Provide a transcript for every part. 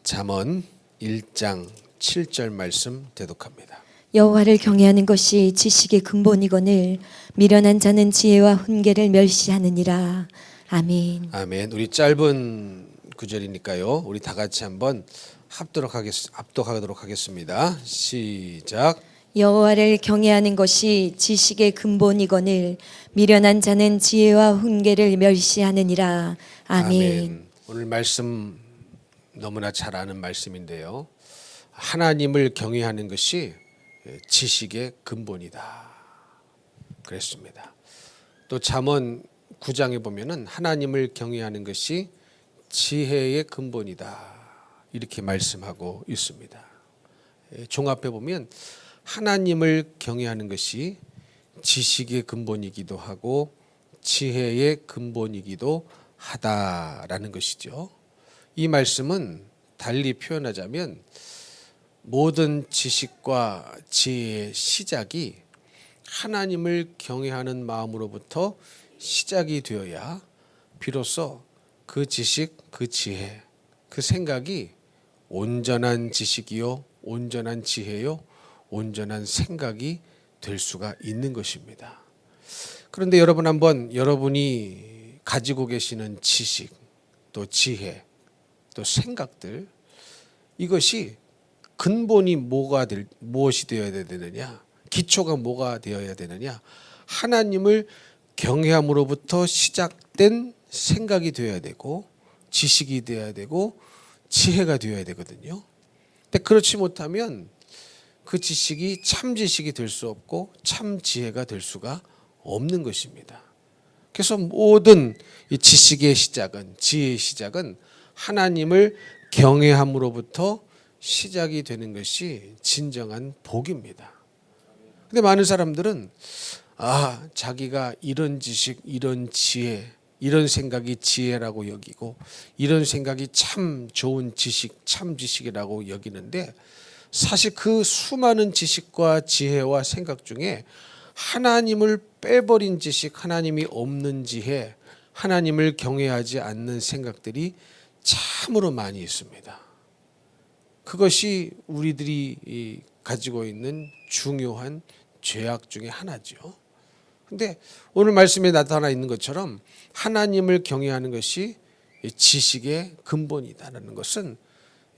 잠언 1장 7절 말씀 대독합니다. 여호와를 경외하는 것이 지식의 근본이거늘 미련한 자는 지혜와 훈계를 멸시하느니라. 아멘. 아멘. 우리 짧은 구절이니까요. 우리 다 같이 한번 합독하도록 하겠습니다. 시작. 여호와를 경외하는 것이 지식의 근본이거늘 미련한 자는 지혜와 훈계를 멸시하느니라. 아멘. 오늘 말씀 너무나 잘 아는 말씀인데요. 하나님을 경외하는 것이 지식의 근본이다. 그랬습니다. 또 잠언 9장에 보면은 하나님을 경외하는 것이 지혜의 근본이다. 이렇게 말씀하고 있습니다. 종합해 보면 하나님을 경외하는 것이 지식의 근본이기도 하고 지혜의 근본이기도 하다라는 것이죠. 이 말씀은 달리 표현하자면 모든 지식과 지혜의 시작이 하나님을 경외하는 마음으로부터 시작이 되어야 비로소 그 지식, 그 지혜, 그 생각이 온전한 지식이요, 온전한 지혜요, 온전한 생각이 될 수가 있는 것입니다. 그런데 여러분 한번 여러분이 가지고 계시는 지식, 또 지혜, 또 생각들, 이것이 근본이 무엇이 되어야 되느냐, 기초가 뭐가 되어야 되느냐, 하나님을 경외함으로부터 시작된 생각이 되어야 되고 지식이 되어야 되고 지혜가 되어야 되거든요. 근데 그렇지 못하면 그 지식이 참 지식이 될 수 없고 참 지혜가 될 수가 없는 것입니다. 그래서 모든 이 지식의 시작은, 지혜의 시작은 하나님을 경외함으로부터 시작이 되는 것이 진정한 복입니다. 근데 많은 사람들은 자기가 이런 지식, 이런 지혜, 이런 생각이 지혜라고 여기고 이런 생각이 참 좋은 지식, 참 지식이라고 여기는데 사실 그 수많은 지식과 지혜와 생각 중에 하나님을 빼버린 지식, 하나님이 없는 지혜, 하나님을 경외하지 않는 생각들이 참으로 많이 있습니다. 그것이 우리들이 가지고 있는 중요한 죄악 중에 하나죠. 근데 오늘 말씀에 나타나 있는 것처럼 하나님을 경외하는 것이 지식의 근본이다라는 것은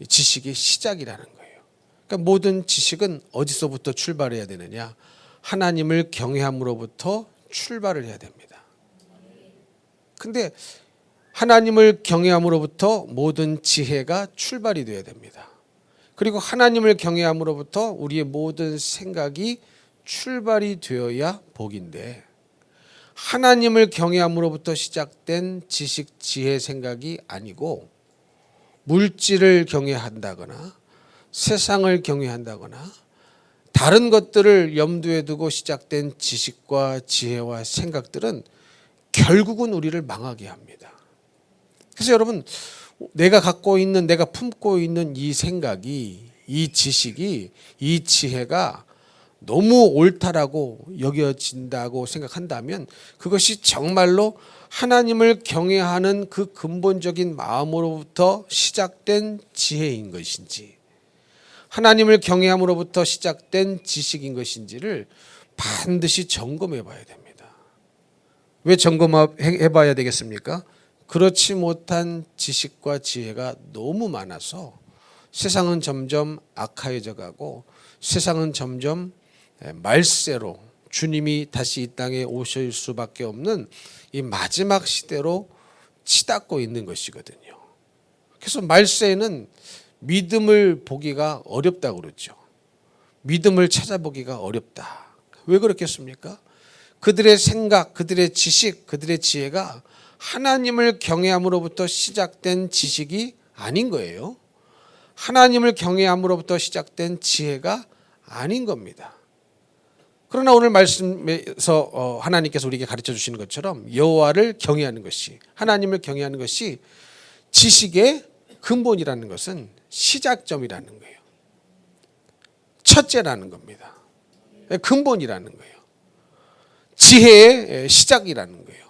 지식의 시작이라는 거예요. 그러니까 모든 지식은 어디서부터 출발해야 되느냐? 하나님을 경외함으로부터 출발을 해야 됩니다. 근데 하나님을 경외함으로부터 모든 지혜가 출발이 되어야 됩니다. 그리고 하나님을 경외함으로부터 우리의 모든 생각이 출발이 되어야 복인데 하나님을 경외함으로부터 시작된 지식, 지혜, 생각이 아니고 물질을 경외한다거나 세상을 경외한다거나 다른 것들을 염두에 두고 시작된 지식과 지혜와 생각들은 결국은 우리를 망하게 합니다. 그래서 여러분, 내가 갖고 있는, 내가 품고 있는 이 생각이, 이 지식이, 이 지혜가 너무 옳다라고 여겨진다고 생각한다면 그것이 정말로 하나님을 경외하는 그 근본적인 마음으로부터 시작된 지혜인 것인지 하나님을 경외함으로부터 시작된 지식인 것인지를 반드시 점검해 봐야 됩니다. 왜 점검해 봐야 되겠습니까? 그렇지 못한 지식과 지혜가 너무 많아서 세상은 점점 악화해져 가고 세상은 점점 말세로 주님이 다시 이 땅에 오실 수밖에 없는 이 마지막 시대로 치닫고 있는 것이거든요. 그래서 말세에는 믿음을 보기가 어렵다고 그러죠. 믿음을 찾아보기가 어렵다. 왜 그렇겠습니까? 그들의 생각, 그들의 지식, 그들의 지혜가 하나님을 경외함으로부터 시작된 지식이 아닌 거예요. 하나님을 경외함으로부터 시작된 지혜가 아닌 겁니다. 그러나 오늘 말씀에서 하나님께서 우리에게 가르쳐 주시는 것처럼 여호와를 경외하는 것이, 하나님을 경외하는 것이 지식의 근본이라는 것은 시작점이라는 거예요. 첫째라는 겁니다. 근본이라는 거예요. 지혜의 시작이라는 거예요.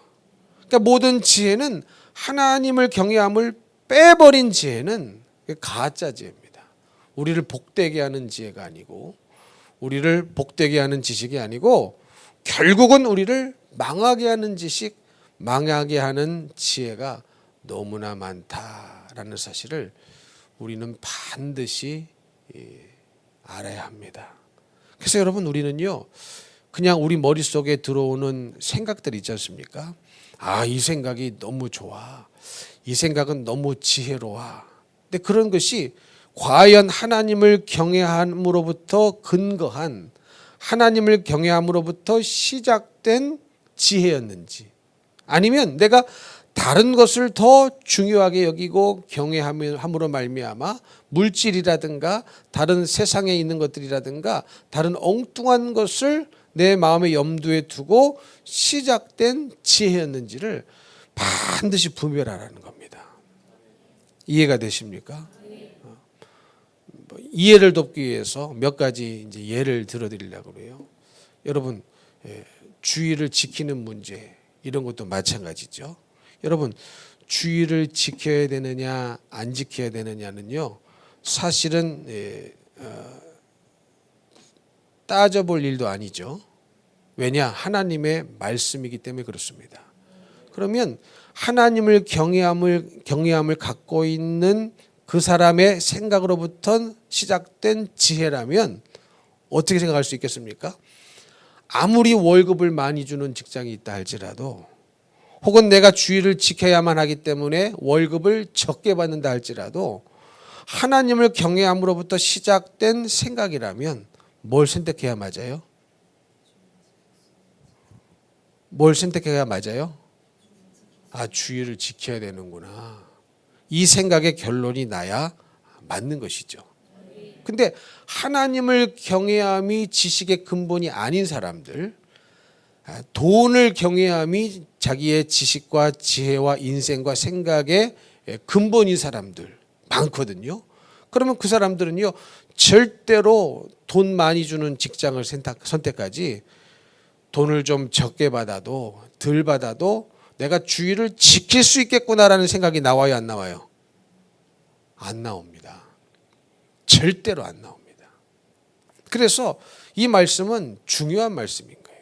그러니까 모든 지혜는 하나님을 경외함을 빼버린 지혜는 가짜 지혜입니다. 우리를 복되게 하는 지혜가 아니고, 우리를 복되게 하는 지식이 아니고, 결국은 우리를 망하게 하는 지식, 망하게 하는 지혜가 너무나 많다라는 사실을 우리는 반드시 알아야 합니다. 그래서 여러분, 우리는요, 그냥 우리 머릿속에 들어오는 생각들 있지 않습니까? 아, 이 생각이 너무 좋아. 이 생각은 너무 지혜로워. 근데 그런 것이 과연 하나님을 경외함으로부터 근거한, 하나님을 경외함으로부터 시작된 지혜였는지, 아니면 내가 다른 것을 더 중요하게 여기고 경외함으로 말미암아 물질이라든가 다른 세상에 있는 것들이라든가 다른 엉뚱한 것을 내 마음의 염두에 두고 시작된 지혜였는지를 반드시 분별하라는 겁니다. 이해가 되십니까? 이해를 돕기 위해서 몇 가지 이제 예를 들어드리려고 해요. 여러분, 주의를 지키는 문제, 이런 것도 마찬가지죠. 여러분, 주의를 지켜야 되느냐 안 지켜야 되느냐는요, 사실은 따져볼 일도 아니죠. 왜냐? 하나님의 말씀이기 때문에 그렇습니다. 그러면 하나님을 경외함을 갖고 있는 그 사람의 생각으로부터 시작된 지혜라면 어떻게 생각할 수 있겠습니까? 아무리 월급을 많이 주는 직장이 있다 할지라도, 혹은 내가 주의를 지켜야만 하기 때문에 월급을 적게 받는다 할지라도, 하나님을 경외함으로부터 시작된 생각이라면 뭘 선택해야 맞아요? 뭘 선택해야 맞아요? 아, 주의를 지켜야 되는구나. 이 생각의 결론이 나야 맞는 것이죠. 근데 하나님을 경외함이 지식의 근본이 아닌 사람들, 돈을 경외함이 자기의 지식과 지혜와 인생과 생각의 근본인 사람들 많거든요. 그러면 그 사람들은요, 절대로 돈 많이 주는 직장을 선택하지, 돈을 좀 적게 받아도 덜 받아도 내가 주의를 지킬 수 있겠구나라는 생각이 나와요, 안 나와요? 안 나옵니다. 절대로 안 나옵니다. 그래서 이 말씀은 중요한 말씀인 거예요.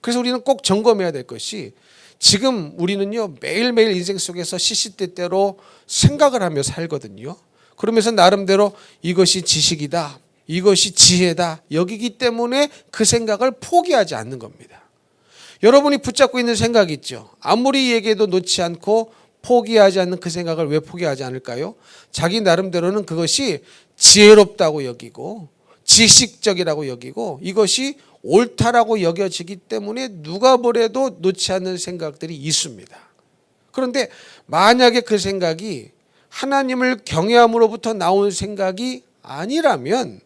그래서 우리는 꼭 점검해야 될 것이, 지금 우리는요, 매일매일 인생 속에서 시시때때로 생각을 하며 살거든요. 그러면서 나름대로 이것이 지식이다, 이것이 지혜다 여기기 때문에 그 생각을 포기하지 않는 겁니다. 여러분이 붙잡고 있는 생각 있죠. 아무리 얘기해도 놓지 않고 포기하지 않는 그 생각을 왜 포기하지 않을까요? 자기 나름대로는 그것이 지혜롭다고 여기고 지식적이라고 여기고 이것이 옳다라고 여겨지기 때문에 누가 뭐래도 놓지 않는 생각들이 있습니다. 그런데 만약에 그 생각이 하나님을 경외함으로부터 나온 생각이 아니라면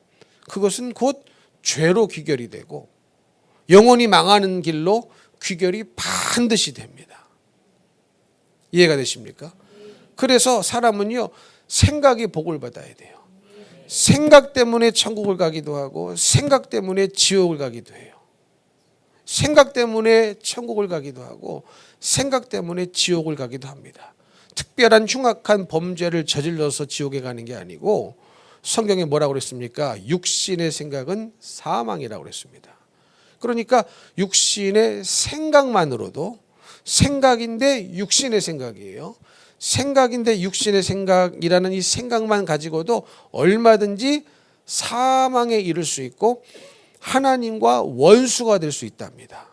그것은 곧 죄로 귀결이 되고 영혼이 망하는 길로 귀결이 반드시 됩니다. 이해가 되십니까? 그래서 사람은요, 생각이 복을 받아야 돼요. 생각 때문에 천국을 가기도 하고 생각 때문에 지옥을 가기도 해요. 생각 때문에 천국을 가기도 하고 생각 때문에 지옥을 가기도 합니다. 특별한 흉악한 범죄를 저질러서 지옥에 가는 게 아니고, 성경에 뭐라고 그랬습니까? 육신의 생각은 사망이라고 그랬습니다. 그러니까 육신의 생각만으로도, 생각인데 육신의 생각이에요. 생각인데 육신의 생각이라는 이 생각만 가지고도 얼마든지 사망에 이를 수 있고 하나님과 원수가 될 수 있답니다.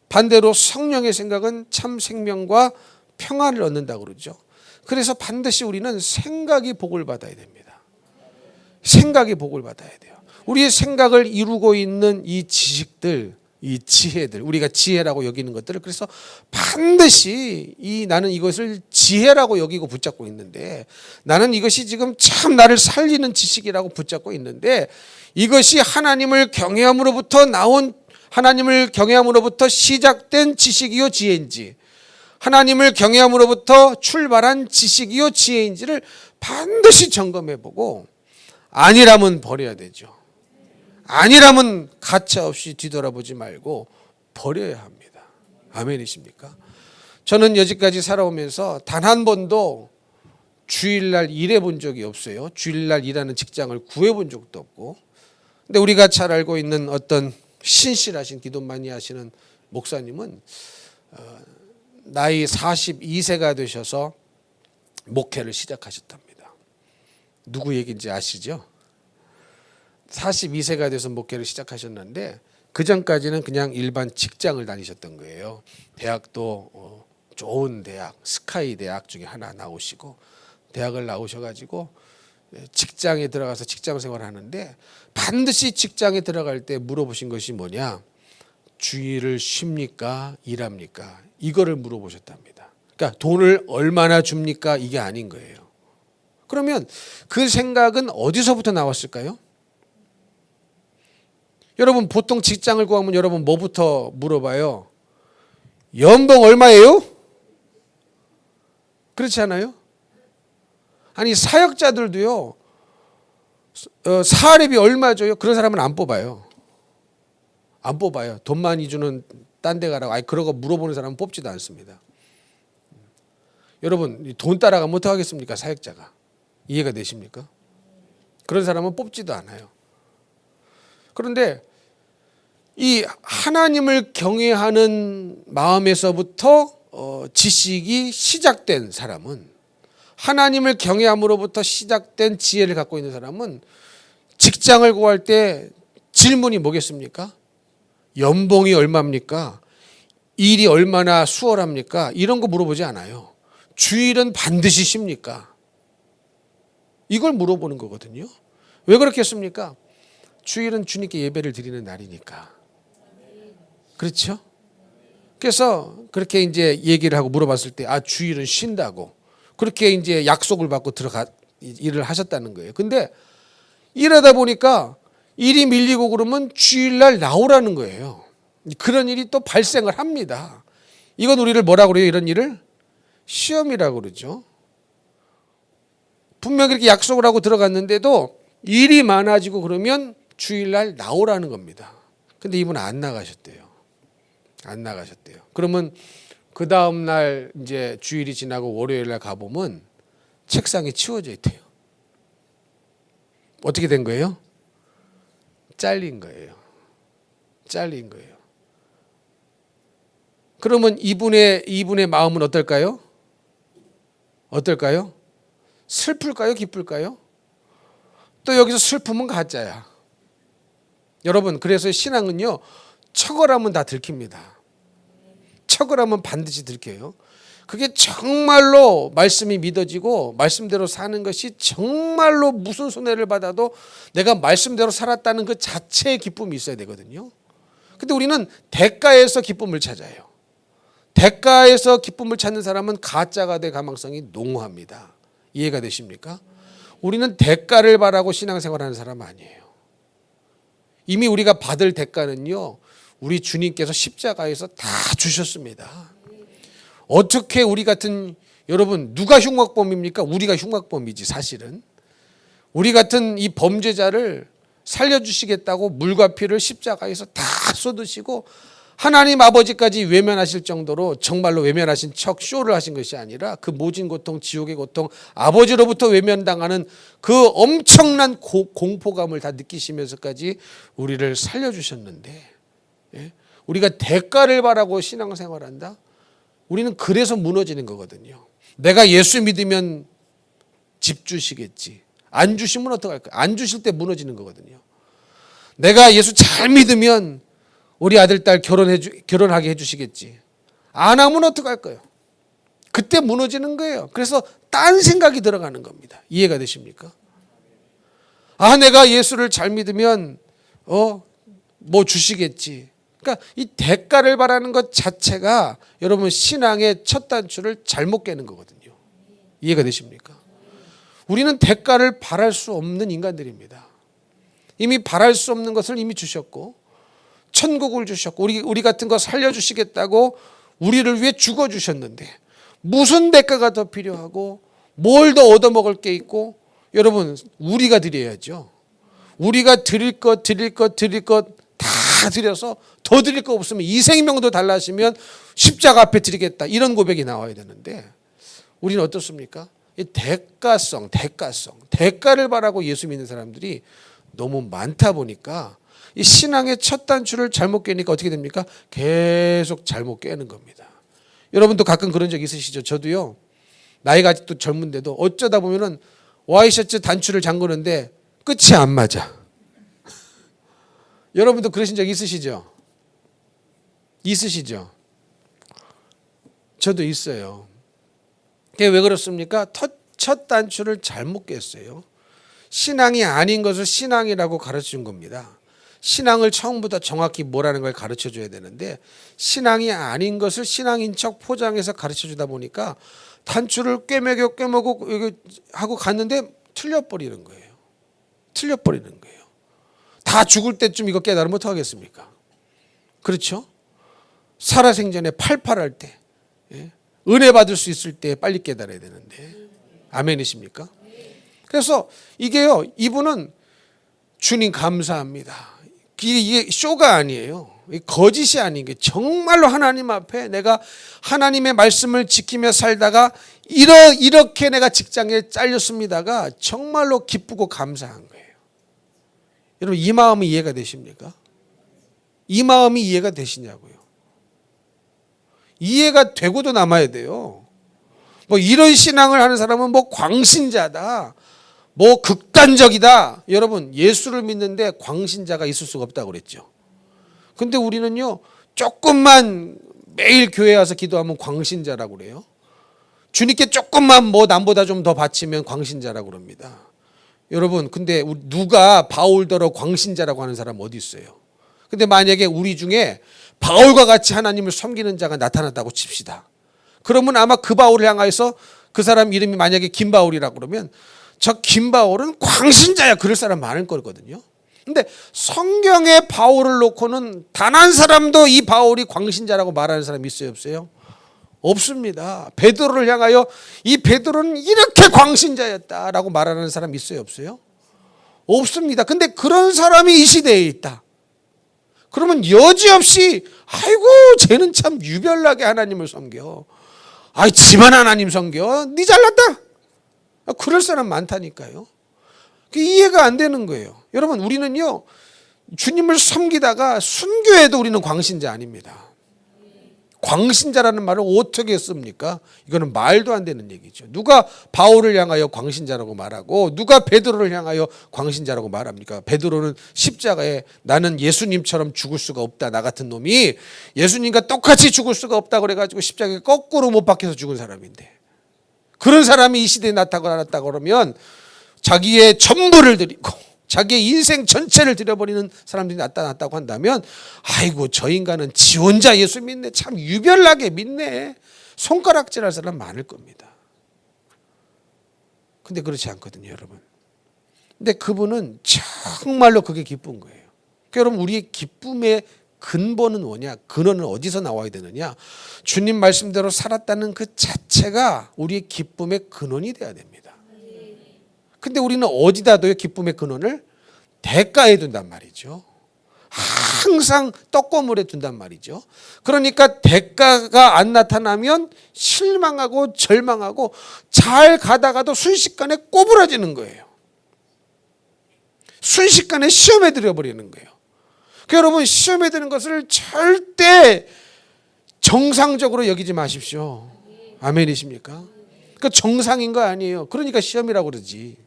반대로 성령의 생각은 참 생명과 평안을 얻는다고 그러죠. 그래서 반드시 우리는 생각이 복을 받아야 됩니다. 생각이 복을 받아야 돼요. 우리의 생각을 이루고 있는 이 지식들, 이 지혜들, 우리가 지혜라고 여기는 것들을, 그래서 반드시 나는 이것을 지혜라고 여기고 붙잡고 있는데, 나는 이것이 지금 참 나를 살리는 지식이라고 붙잡고 있는데, 이것이 하나님을 경외함으로부터 나온, 하나님을 경외함으로부터 시작된 지식이요 지혜인지, 하나님을 경외함으로부터 출발한 지식이요 지혜인지를 반드시 점검해보고, 아니라면 버려야 되죠. 아니라면 가차없이 뒤돌아보지 말고 버려야 합니다. 아멘이십니까? 저는 여지까지 살아오면서 단 한 번도 주일날 일해본 적이 없어요. 주일날 일하는 직장을 구해본 적도 없고. 근데 우리가 잘 알고 있는 어떤 신실하신 기도 많이 하시는 목사님은 나이 42세가 되셔서 목회를 시작하셨답니다. 누구 얘기인지 아시죠? 42세가 돼서 목회를 시작하셨는데 그 전까지는 그냥 일반 직장을 다니셨던 거예요. 대학도 좋은 대학, 스카이 대학 중에 하나 나오시고 대학을 나오셔가지고 직장에 들어가서 직장 생활을 하는데 반드시 직장에 들어갈 때 물어보신 것이 뭐냐? 주일을 쉽니까? 일합니까? 이거를 물어보셨답니다. 그러니까 돈을 얼마나 줍니까? 이게 아닌 거예요. 그러면 그 생각은 어디서부터 나왔을까요? 여러분 보통 직장을 구하면 여러분 뭐부터 물어봐요? 연봉 얼마예요? 그렇지 않아요? 아니 사역자들도요. 사례비 얼마 줘요? 그런 사람은 안 뽑아요. 안 뽑아요. 돈 많이 주는 딴 데 가라고. 아니 그러고 물어보는 사람은 뽑지도 않습니다. 여러분 돈 따라가면 어떡하겠습니까? 사역자가. 이해가 되십니까? 그런 사람은 뽑지도 않아요. 그런데 이 하나님을 경외하는 마음에서부터 지식이 시작된 사람은, 하나님을 경외함으로부터 시작된 지혜를 갖고 있는 사람은 직장을 구할 때 질문이 뭐겠습니까? 연봉이 얼마입니까? 일이 얼마나 수월합니까? 이런 거 물어보지 않아요. 주일은 반드시 쉽니까? 이걸 물어보는 거거든요. 왜 그렇겠습니까? 주일은 주님께 예배를 드리는 날이니까. 그렇죠? 그래서 그렇게 이제 얘기를 하고 물어봤을 때, 주일은 쉰다고. 그렇게 이제 약속을 받고 일을 하셨다는 거예요. 근데 일하다 보니까 일이 밀리고 그러면 주일날 나오라는 거예요. 그런 일이 또 발생을 합니다. 이건 우리를 뭐라고 그래요? 이런 일을? 시험이라고 그러죠. 분명히 그렇게 약속을 하고 들어갔는데도 일이 많아지고 그러면 주일날 나오라는 겁니다. 근데 이분은 안 나가셨대요. 안 나가셨대요. 그러면 그 다음 날 이제 주일이 지나고 월요일 날 가보면 책상이 치워져 있대요. 어떻게 된 거예요? 잘린 거예요. 잘린 거예요. 그러면 이분의 마음은 어떨까요? 어떨까요? 슬플까요? 기쁠까요? 또 여기서 슬픔은 가짜야. 여러분, 그래서 신앙은요, 척을하면 다 들킵니다. 척을하면 반드시 들켜요. 그게 정말로 말씀이 믿어지고 말씀대로 사는 것이 정말로 무슨 손해를 받아도 내가 말씀대로 살았다는 그 자체의 기쁨이 있어야 되거든요. 근데 우리는 대가에서 기쁨을 찾아요. 대가에서 기쁨을 찾는 사람은 가짜가 될 가망성이 농후합니다. 이해가 되십니까? 우리는 대가를 바라고 신앙생활하는 사람 아니에요. 이미 우리가 받을 대가는요, 우리 주님께서 십자가에서 다 주셨습니다. 어떻게 우리 같은, 여러분 누가 흉악범입니까? 우리가 흉악범이지 사실은. 우리 같은 이 범죄자를 살려주시겠다고 물과 피를 십자가에서 다 쏟으시고 하나님 아버지까지 외면하실 정도로 정말로 외면하신 척 쇼를 하신 것이 아니라 그 모진 고통, 지옥의 고통, 아버지로부터 외면당하는 그 엄청난 공포감을 다 느끼시면서까지 우리를 살려주셨는데, 우리가 대가를 바라고 신앙생활한다? 우리는 그래서 무너지는 거거든요. 내가 예수 믿으면 집 주시겠지. 안 주시면 어떡할까요? 안 주실 때 무너지는 거거든요. 내가 예수 잘 믿으면 우리 아들, 딸 결혼하게 해주시겠지. 안 하면 어떡할까요? 그때 무너지는 거예요. 그래서 딴 생각이 들어가는 겁니다. 이해가 되십니까? 내가 예수를 잘 믿으면 뭐 주시겠지. 그러니까 이 대가를 바라는 것 자체가 여러분 신앙의 첫 단추를 잘못 깨는 거거든요. 이해가 되십니까? 우리는 대가를 바랄 수 없는 인간들입니다. 이미 바랄 수 없는 것을 이미 주셨고 천국을 주셨고 우리 같은 거 살려주시겠다고 우리를 위해 죽어주셨는데 무슨 대가가 더 필요하고 뭘 더 얻어먹을 게 있고, 여러분 우리가 드려야죠. 우리가 드릴 것 다 드려서 더 드릴 거 없으면 이 생명도 달라시면 십자가 앞에 드리겠다, 이런 고백이 나와야 되는데 우리는 어떻습니까? 이 대가를 바라고 예수 믿는 사람들이 너무 많다 보니까 이 신앙의 첫 단추를 잘못 깨니까 어떻게 됩니까? 계속 잘못 깨는 겁니다. 여러분도 가끔 그런 적 있으시죠? 저도요. 나이가 아직도 젊은데도 어쩌다 보면은 와이셔츠 단추를 잠그는데 끝이 안 맞아. 여러분도 그러신 적 있으시죠? 있으시죠? 저도 있어요. 그게 왜 그렇습니까? 첫 단추를 잘못 깼어요. 신앙이 아닌 것을 신앙이라고 가르친 겁니다. 신앙을 처음부터 정확히 뭐라는 걸 가르쳐 줘야 되는데 신앙이 아닌 것을 신앙인 척 포장해서 가르쳐 주다 보니까 단추를 꿰매고 하고 갔는데 틀려버리는 거예요. 다 죽을 때쯤 이거 깨달으면 어떡하겠습니까? 그렇죠? 살아생전에 팔팔할 때, 은혜 받을 수 있을 때 빨리 깨달아야 되는데, 아멘이십니까? 그래서 이게요, 이분은 주님 감사합니다. 이게 쇼가 아니에요. 거짓이 아닌 게 정말로 하나님 앞에 내가 하나님의 말씀을 지키며 살다가 이렇게 내가 직장에 잘렸습니다가 정말로 기쁘고 감사한 거예요. 여러분 이 마음이 이해가 되십니까? 이 마음이 이해가 되시냐고요. 이해가 되고도 남아야 돼요. 뭐 이런 신앙을 하는 사람은 뭐 광신자다. 뭐 극단적이다. 여러분 예수를 믿는데 광신자가 있을 수가 없다고 그랬죠. 근데 우리는요. 조금만 매일 교회 와서 기도하면 광신자라고 그래요. 주님께 조금만 뭐 남보다 좀 더 바치면 광신자라고 그럽니다. 여러분 근데 누가 바울더러 광신자라고 하는 사람 어디 있어요? 근데 만약에 우리 중에 바울과 같이 하나님을 섬기는 자가 나타났다고 칩시다. 그러면 아마 그 바울을 향해서 그 사람 이름이 만약에 김바울이라고 그러면 저 김바울은 광신자야 그럴 사람 많을 거거든요. 근데 성경에 바울을 놓고는 단 한 사람도 이 바울이 광신자라고 말하는 사람이 있어요 없어요? 없습니다. 베드로를 향하여 이 베드로는 이렇게 광신자였다라고 말하는 사람 있어요 없어요? 없습니다. 근데 그런 사람이 이 시대에 있다. 그러면 여지없이 아이고 쟤는 참 유별나게 하나님을 섬겨. 아이 집안 하나님 섬겨. 니 잘났다. 그럴 사람 많다니까요. 그게 이해가 안 되는 거예요. 여러분 우리는요 주님을 섬기다가 순교해도 우리는 광신자 아닙니다. 광신자라는 말을 어떻게 씁니까? 이거는 말도 안 되는 얘기죠. 누가 바울을 향하여 광신자라고 말하고 누가 베드로를 향하여 광신자라고 말합니까? 베드로는 십자가에 나는 예수님처럼 죽을 수가 없다. 나 같은 놈이 예수님과 똑같이 죽을 수가 없다 그래가지고 십자가에 거꾸로 못 박혀서 죽은 사람인데 그런 사람이 이 시대에 나타났다 그러면 자기의 전부를 드리고 자기의 인생 전체를 들여버리는 사람들이 나타났다고 한다면 아이고 저 인간은 지 혼자 예수 믿네. 참 유별나게 믿네. 손가락질할 사람 많을 겁니다. 근데 그렇지 않거든요 여러분. 근데 그분은 정말로 그게 기쁜 거예요. 그러니까 여러분 우리의 기쁨의 근본은 뭐냐? 근원은 어디서 나와야 되느냐? 주님 말씀대로 살았다는 그 자체가 우리의 기쁨의 근원이 돼야 됩니다. 근데 우리는 어디다 둬요? 기쁨의 근원을 대가에 둔단 말이죠. 항상 떡고물에 둔단 말이죠. 그러니까 대가가 안 나타나면 실망하고 절망하고 잘 가다가도 순식간에 꼬부라지는 거예요. 순식간에 시험에 들어버리는 거예요. 그러니까 여러분 시험에 드는 것을 절대 정상적으로 여기지 마십시오. 아멘이십니까? 그 정상인 거 아니에요. 그러니까 시험이라고 그러지.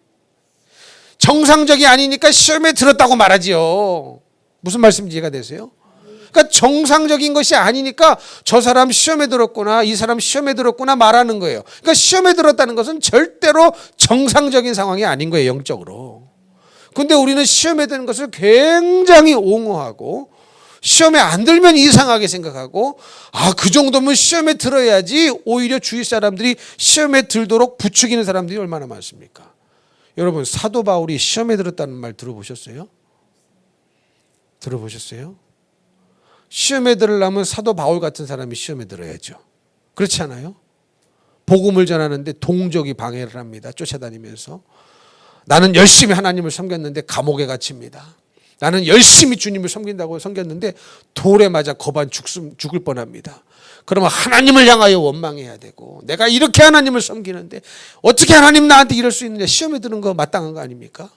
정상적이 아니니까 시험에 들었다고 말하지요. 무슨 말씀인지 이해가 되세요? 그러니까 정상적인 것이 아니니까 저 사람 시험에 들었구나, 이 사람 시험에 들었구나 말하는 거예요. 그러니까 시험에 들었다는 것은 절대로 정상적인 상황이 아닌 거예요, 영적으로. 근데 우리는 시험에 드는 것을 굉장히 옹호하고 시험에 안 들면 이상하게 생각하고 그 정도면 시험에 들어야지 오히려 주위 사람들이 시험에 들도록 부추기는 사람들이 얼마나 많습니까? 여러분 사도 바울이 시험에 들었다는 말 들어보셨어요? 들어보셨어요? 시험에 들으려면 사도 바울 같은 사람이 시험에 들어야죠. 그렇지 않아요? 복음을 전하는데 동족이 방해를 합니다. 쫓아다니면서 나는 열심히 하나님을 섬겼는데 감옥에 갇힙니다. 나는 열심히 주님을 섬긴다고 섬겼는데 돌에 맞아 거반 죽을 뻔합니다. 그러면 하나님을 향하여 원망해야 되고 내가 이렇게 하나님을 섬기는데 어떻게 하나님 나한테 이럴 수 있느냐 시험에 드는 거 마땅한 거 아닙니까?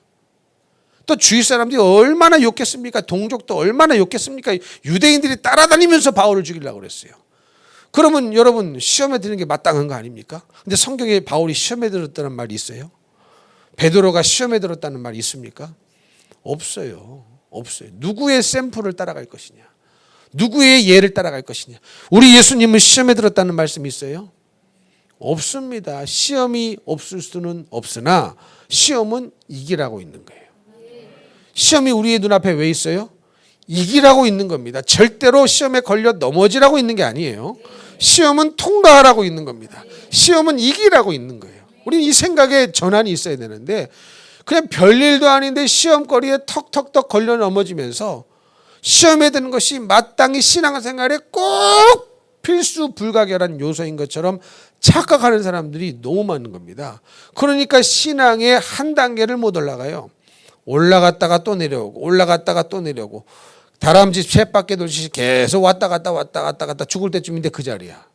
또 주위 사람들이 얼마나 욕했습니까? 동족도 얼마나 욕했습니까? 유대인들이 따라다니면서 바울을 죽이려고 그랬어요. 그러면 여러분 시험에 드는 게 마땅한 거 아닙니까? 근데 성경에 바울이 시험에 들었다는 말이 있어요? 베드로가 시험에 들었다는 말이 있습니까? 없어요. 없어요. 누구의 샘플을 따라갈 것이냐? 누구의 예를 따라갈 것이냐? 우리 예수님은 시험에 들었다는 말씀이 있어요? 없습니다. 시험이 없을 수는 없으나 시험은 이기라고 있는 거예요. 시험이 우리의 눈앞에 왜 있어요? 이기라고 있는 겁니다. 절대로 시험에 걸려 넘어지라고 있는 게 아니에요. 시험은 통과하라고 있는 겁니다. 시험은 이기라고 있는 거예요. 우리는 이 생각에 전환이 있어야 되는데 그냥 별일도 아닌데 시험거리에 턱턱턱 걸려 넘어지면서 시험에 드는 것이 마땅히 신앙생활에 꼭 필수 불가결한 요소인 것처럼 착각하는 사람들이 너무 많은 겁니다. 그러니까 신앙의 한 단계를 못 올라가요. 올라갔다가 또 내려오고 올라갔다가 또 내려오고 다람쥐 쳇바퀴 돌듯이 계속 왔다 갔다 죽을 때쯤인데 그 자리야.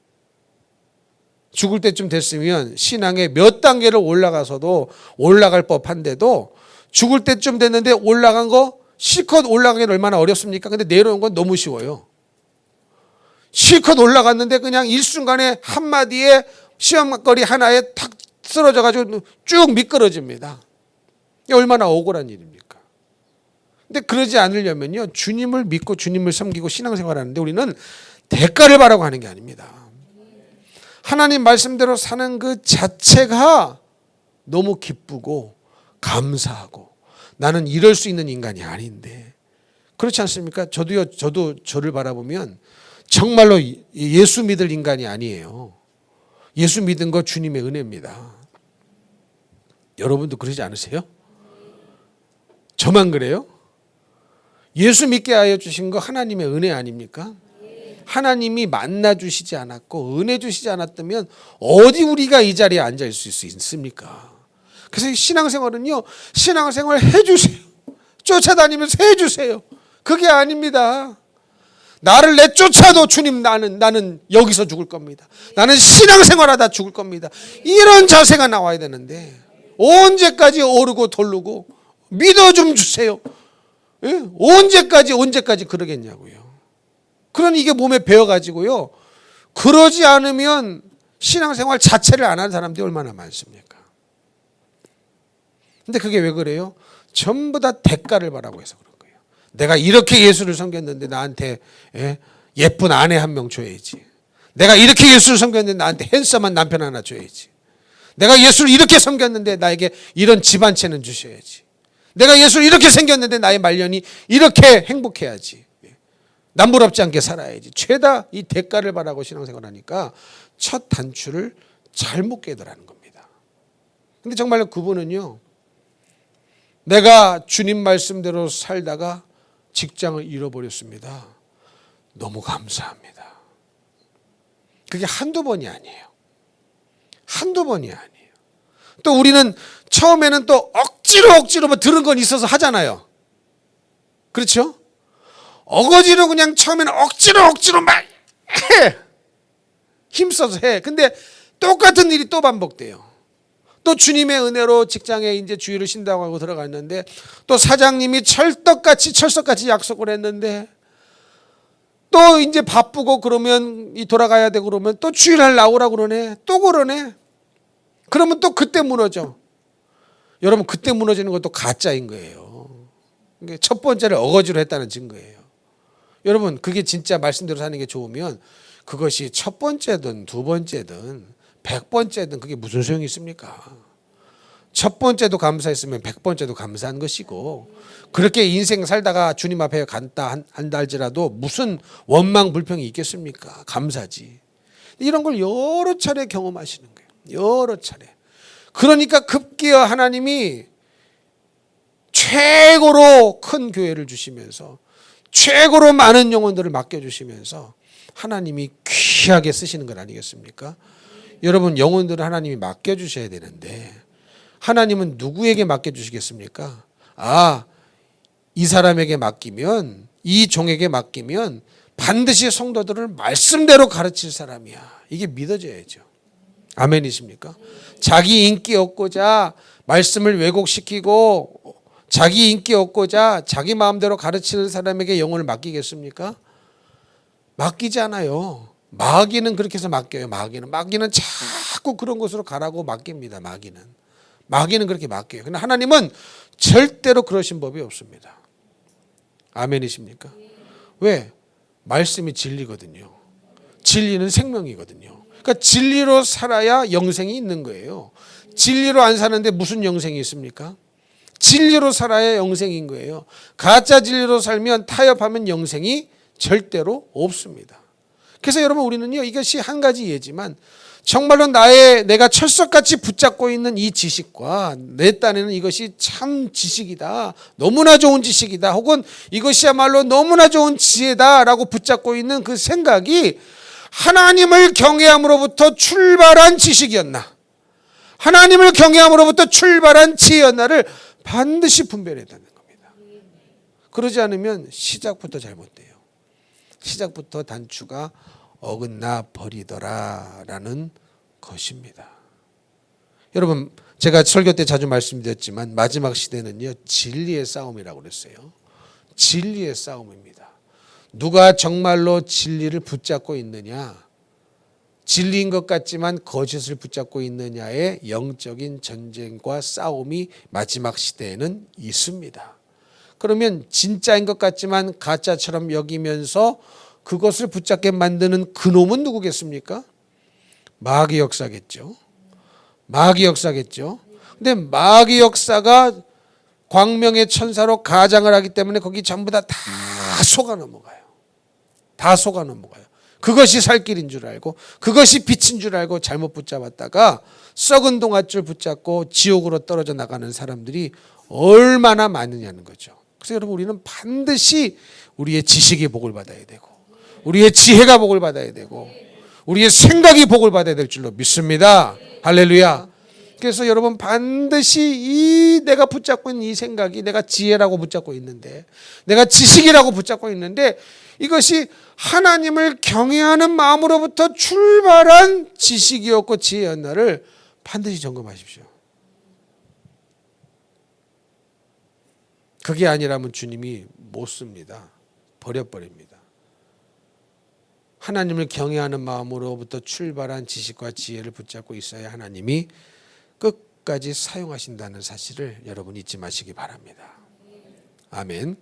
죽을 때쯤 됐으면 신앙의 몇 단계를 올라가서도 올라갈 법한데도 죽을 때쯤 됐는데 올라간 거 실컷 올라가기는 얼마나 어렵습니까? 근데 내려온 건 너무 쉬워요. 실컷 올라갔는데 그냥 일순간에 한마디에 시험거리 하나에 탁 쓰러져가지고 쭉 미끄러집니다. 이게 얼마나 억울한 일입니까? 근데 그러지 않으려면요 주님을 믿고 주님을 섬기고 신앙생활하는데 우리는 대가를 바라고 하는 게 아닙니다. 하나님 말씀대로 사는 그 자체가 너무 기쁘고 감사하고 나는 이럴 수 있는 인간이 아닌데 그렇지 않습니까? 저도 저를 바라보면 정말로 예수 믿을 인간이 아니에요. 예수 믿은 거 주님의 은혜입니다. 여러분도 그러지 않으세요? 저만 그래요? 예수 믿게 하여 주신 거 하나님의 은혜 아닙니까? 하나님이 만나 주시지 않았고 은혜 주시지 않았다면 어디 우리가 이 자리에 앉아 있을 수 있습니까? 그래서 신앙생활은요 신앙생활 해주세요. 쫓아다니면서 해주세요. 그게 아닙니다. 나를 내쫓아도 주님 나는 여기서 죽을 겁니다. 나는 신앙생활하다 죽을 겁니다. 이런 자세가 나와야 되는데 언제까지 오르고 돌르고 믿어 좀 주세요. 예? 언제까지 그러겠냐고요. 그러니 이게 몸에 배어가지고요. 그러지 않으면 신앙생활 자체를 안 하는 사람들이 얼마나 많습니까? 근데 그게 왜 그래요? 전부 다 대가를 바라고 해서 그런 거예요. 내가 이렇게 예수를 섬겼는데 나한테 예쁜 아내 한 명 줘야지. 내가 이렇게 예수를 섬겼는데 나한테 핸섬한 남편 하나 줘야지. 내가 예수를 이렇게 섬겼는데 나에게 이런 집 한 채는 주셔야지. 내가 예수를 이렇게 섬겼는데 나의 말년이 이렇게 행복해야지. 남부럽지 않게 살아야지. 죄다 이 대가를 바라고 신앙생활하니까 첫 단추를 잘못 깨더라는 겁니다. 근데 정말로 그분은요. 내가 주님 말씀대로 살다가 직장을 잃어버렸습니다. 너무 감사합니다. 그게 한두 번이 아니에요. 한두 번이 아니에요. 또 우리는 처음에는 또 억지로 뭐 들은 건 있어서 하잖아요. 그렇죠? 어거지로 그냥 처음에는 억지로 막 해. 힘써서 해. 근데 똑같은 일이 또 반복돼요. 또 주님의 은혜로 직장에 이제 주일을 쉰다고 하고 들어갔는데 또 사장님이 철석같이 약속을 했는데 또 이제 바쁘고 그러면 돌아가야 되고 그러면 또 주일날 나오라고 그러네. 또 그러네. 그러면 또 그때 무너져. 여러분 그때 무너지는 것도 가짜인 거예요. 첫 번째를 어거지로 했다는 증거예요. 여러분 그게 진짜 말씀대로 사는 게 좋으면 그것이 첫 번째든 두 번째든 100번째든 그게 무슨 소용이 있습니까? 첫 번째도 감사했으면 100번째도 감사한 것이고 그렇게 인생 살다가 주님 앞에 간다 한다 할지라도 무슨 원망 불평이 있겠습니까? 감사지. 이런 걸 여러 차례 경험하시는 거예요. 여러 차례. 그러니까 급기야 하나님이 최고로 큰 교회를 주시면서 최고로 많은 영혼들을 맡겨주시면서 하나님이 귀하게 쓰시는 것 아니겠습니까? 여러분 영혼들을 하나님이 맡겨주셔야 되는데 하나님은 누구에게 맡겨주시겠습니까? 이 사람에게 맡기면, 이 종에게 맡기면 반드시 성도들을 말씀대로 가르칠 사람이야. 이게 믿어져야죠. 아멘이십니까? 자기 인기 얻고자 말씀을 왜곡시키고 자기 인기 얻고자 자기 마음대로 가르치는 사람에게 영혼을 맡기겠습니까? 맡기지 않아요. 마귀는 그렇게 해서 맡겨요. 마귀는 자꾸 그런 곳으로 가라고 맡깁니다. 마귀는 그렇게 맡겨요. 근데 하나님은 절대로 그러신 법이 없습니다. 아멘이십니까? 왜? 말씀이 진리거든요. 진리는 생명이거든요. 그러니까 진리로 살아야 영생이 있는 거예요. 진리로 안 사는데 무슨 영생이 있습니까? 진리로 살아야 영생인 거예요. 가짜 진리로 살면 타협하면 영생이 절대로 없습니다. 그래서 여러분 우리는요, 이것이 한 가지 예지만 정말로 내가 철석같이 붙잡고 있는 이 지식과 내 딴에는 이것이 참 지식이다, 너무나 좋은 지식이다, 혹은 이것이야말로 너무나 좋은 지혜다라고 붙잡고 있는 그 생각이 하나님을 경외함으로부터 출발한 지식이었나, 하나님을 경외함으로부터 출발한 지혜였나를 반드시 분별해야 되는 겁니다. 그러지 않으면 시작부터 잘못돼요. 시작부터 단추가 어긋나 버리더라라는 것입니다. 여러분, 제가 설교 때 자주 말씀드렸지만 마지막 시대는요, 진리의 싸움이라고 그랬어요. 진리의 싸움입니다. 누가 정말로 진리를 붙잡고 있느냐, 진리인 것 같지만 거짓을 붙잡고 있느냐의 영적인 전쟁과 싸움이 마지막 시대에는 있습니다. 그러면 진짜인 것 같지만 가짜처럼 여기면서 그것을 붙잡게 만드는 그놈은 누구겠습니까? 마귀 역사겠죠. 마귀 역사겠죠. 근데 마귀 역사가 광명의 천사로 가장을 하기 때문에 거기 전부 다 속아 넘어가요. 다 속아 넘어가요. 그것이 살 길인 줄 알고, 그것이 빛인 줄 알고 잘못 붙잡았다가 썩은 동아줄 붙잡고 지옥으로 떨어져 나가는 사람들이 얼마나 많으냐는 거죠. 그래서 여러분, 우리는 반드시 우리의 지식이 복을 받아야 되고, 우리의 지혜가 복을 받아야 되고, 우리의 생각이 복을 받아야 될 줄로 믿습니다. 할렐루야. 그래서 여러분, 반드시 내가 붙잡고 있는 이 생각이 내가 지혜라고 붙잡고 있는데, 내가 지식이라고 붙잡고 있는데, 이것이 하나님을 경외하는 마음으로부터 출발한 지식이었고 지혜였나를 반드시 점검하십시오. 그게 아니라면 주님이 못 씁니다. 버려버립니다. 하나님을 경외하는 마음으로부터 출발한 지식과 지혜를 붙잡고 있어야 하나님이 끝까지 사용하신다는 사실을 여러분 잊지 마시기 바랍니다. 아멘.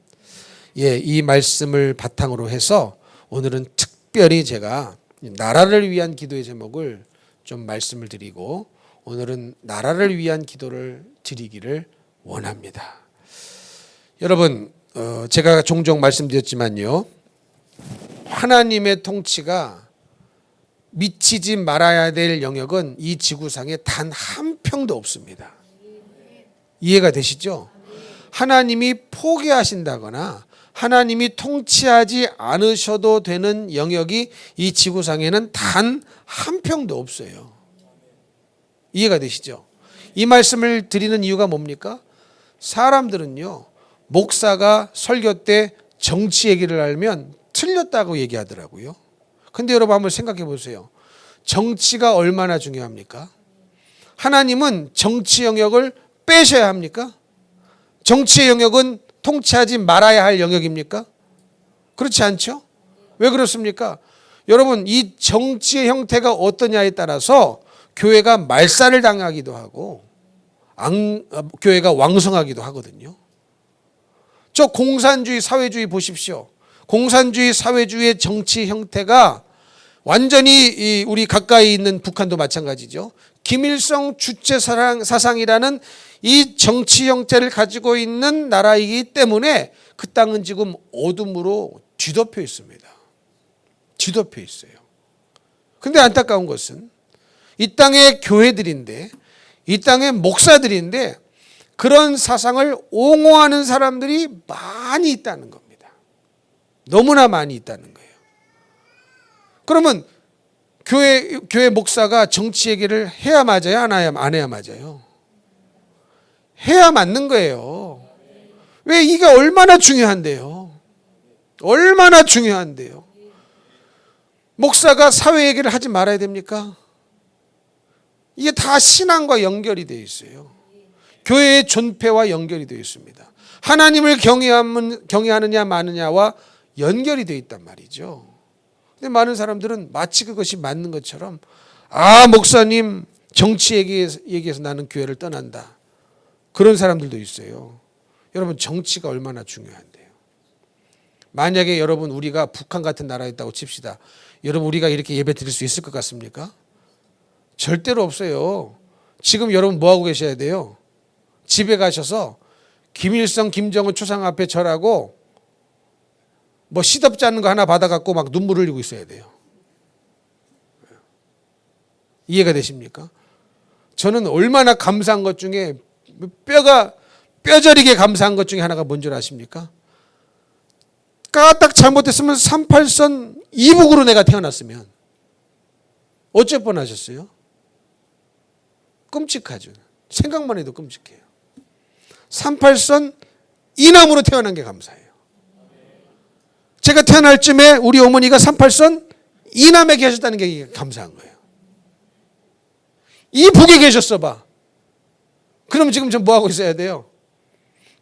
예, 이 말씀을 바탕으로 해서 오늘은 특별히 제가 나라를 위한 기도의 제목을 좀 말씀을 드리고, 오늘은 나라를 위한 기도를 드리기를 원합니다. 여러분, 제가 종종 말씀드렸지만요, 하나님의 통치가 미치지 말아야 될 영역은 이 지구상에 단 한 평도 없습니다. 이해가 되시죠? 하나님이 포기하신다거나 하나님이 통치하지 않으셔도 되는 영역이 이 지구상에는 단 한 평도 없어요. 이해가 되시죠? 이 말씀을 드리는 이유가 뭡니까? 사람들은요, 목사가 설교 때 정치 얘기를 하면 틀렸다고 얘기하더라고요. 근데 여러분 한번 생각해 보세요. 정치가 얼마나 중요합니까? 하나님은 정치 영역을 빼셔야 합니까? 정치의 영역은 통치하지 말아야 할 영역입니까? 그렇지 않죠? 왜 그렇습니까? 여러분, 이 정치의 형태가 어떠냐에 따라서 교회가 말살을 당하기도 하고 교회가 왕성하기도 하거든요. 저 공산주의 사회주의 보십시오. 공산주의 사회주의의 정치 형태가 완전히 우리 가까이 있는 북한도 마찬가지죠. 김일성 주체 사상이라는 이 정치 형태를 가지고 있는 나라이기 때문에 그 땅은 지금 어둠으로 뒤덮여 있습니다. 뒤덮여 있어요. 근데 안타까운 것은 이 땅의 교회들인데, 이 땅의 목사들인데 그런 사상을 옹호하는 사람들이 많이 있다는 겁니다. 너무나 많이 있다는 거예요. 그러면 교회 목사가 정치 얘기를 해야 맞아요? 안 해야 맞아요? 해야 맞는 거예요. 왜 이게 얼마나 중요한데요? 얼마나 중요한데요? 목사가 사회 얘기를 하지 말아야 됩니까? 이게 다 신앙과 연결이 되어 있어요. 교회의 존폐와 연결이 되어 있습니다. 하나님을 경외하느냐 마느냐와 연결이 되어 있단 말이죠. 근데 많은 사람들은 마치 그것이 맞는 것처럼 목사님 정치 얘기해서 나는 교회를 떠난다. 그런 사람들도 있어요. 여러분 정치가 얼마나 중요한데요. 만약에 여러분 우리가 북한 같은 나라에 있다고 칩시다. 여러분 우리가 이렇게 예배 드릴 수 있을 것 같습니까? 절대로 없어요. 지금 여러분 뭐 하고 계셔야 돼요? 집에 가셔서 김일성, 김정은 초상 앞에 절하고 뭐 시덥지 않은 거 하나 받아갖고 막 눈물 흘리고 있어야 돼요. 이해가 되십니까? 저는 얼마나 감사한 것 중에 뼈저리게 감사한 것 중에 하나가 뭔 줄 아십니까? 까딱 잘못했으면 38선 이북으로 내가 태어났으면 어쩔 뻔하셨어요? 끔찍하죠. 생각만 해도 끔찍해요. 38선 이남으로 태어난 게 감사해요. 제가 태어날 쯤에 우리 어머니가 38선 이남에 계셨다는 게 감사한 거예요. 이 북에 계셨어 봐. 그럼 지금 저 뭐 하고 있어야 돼요?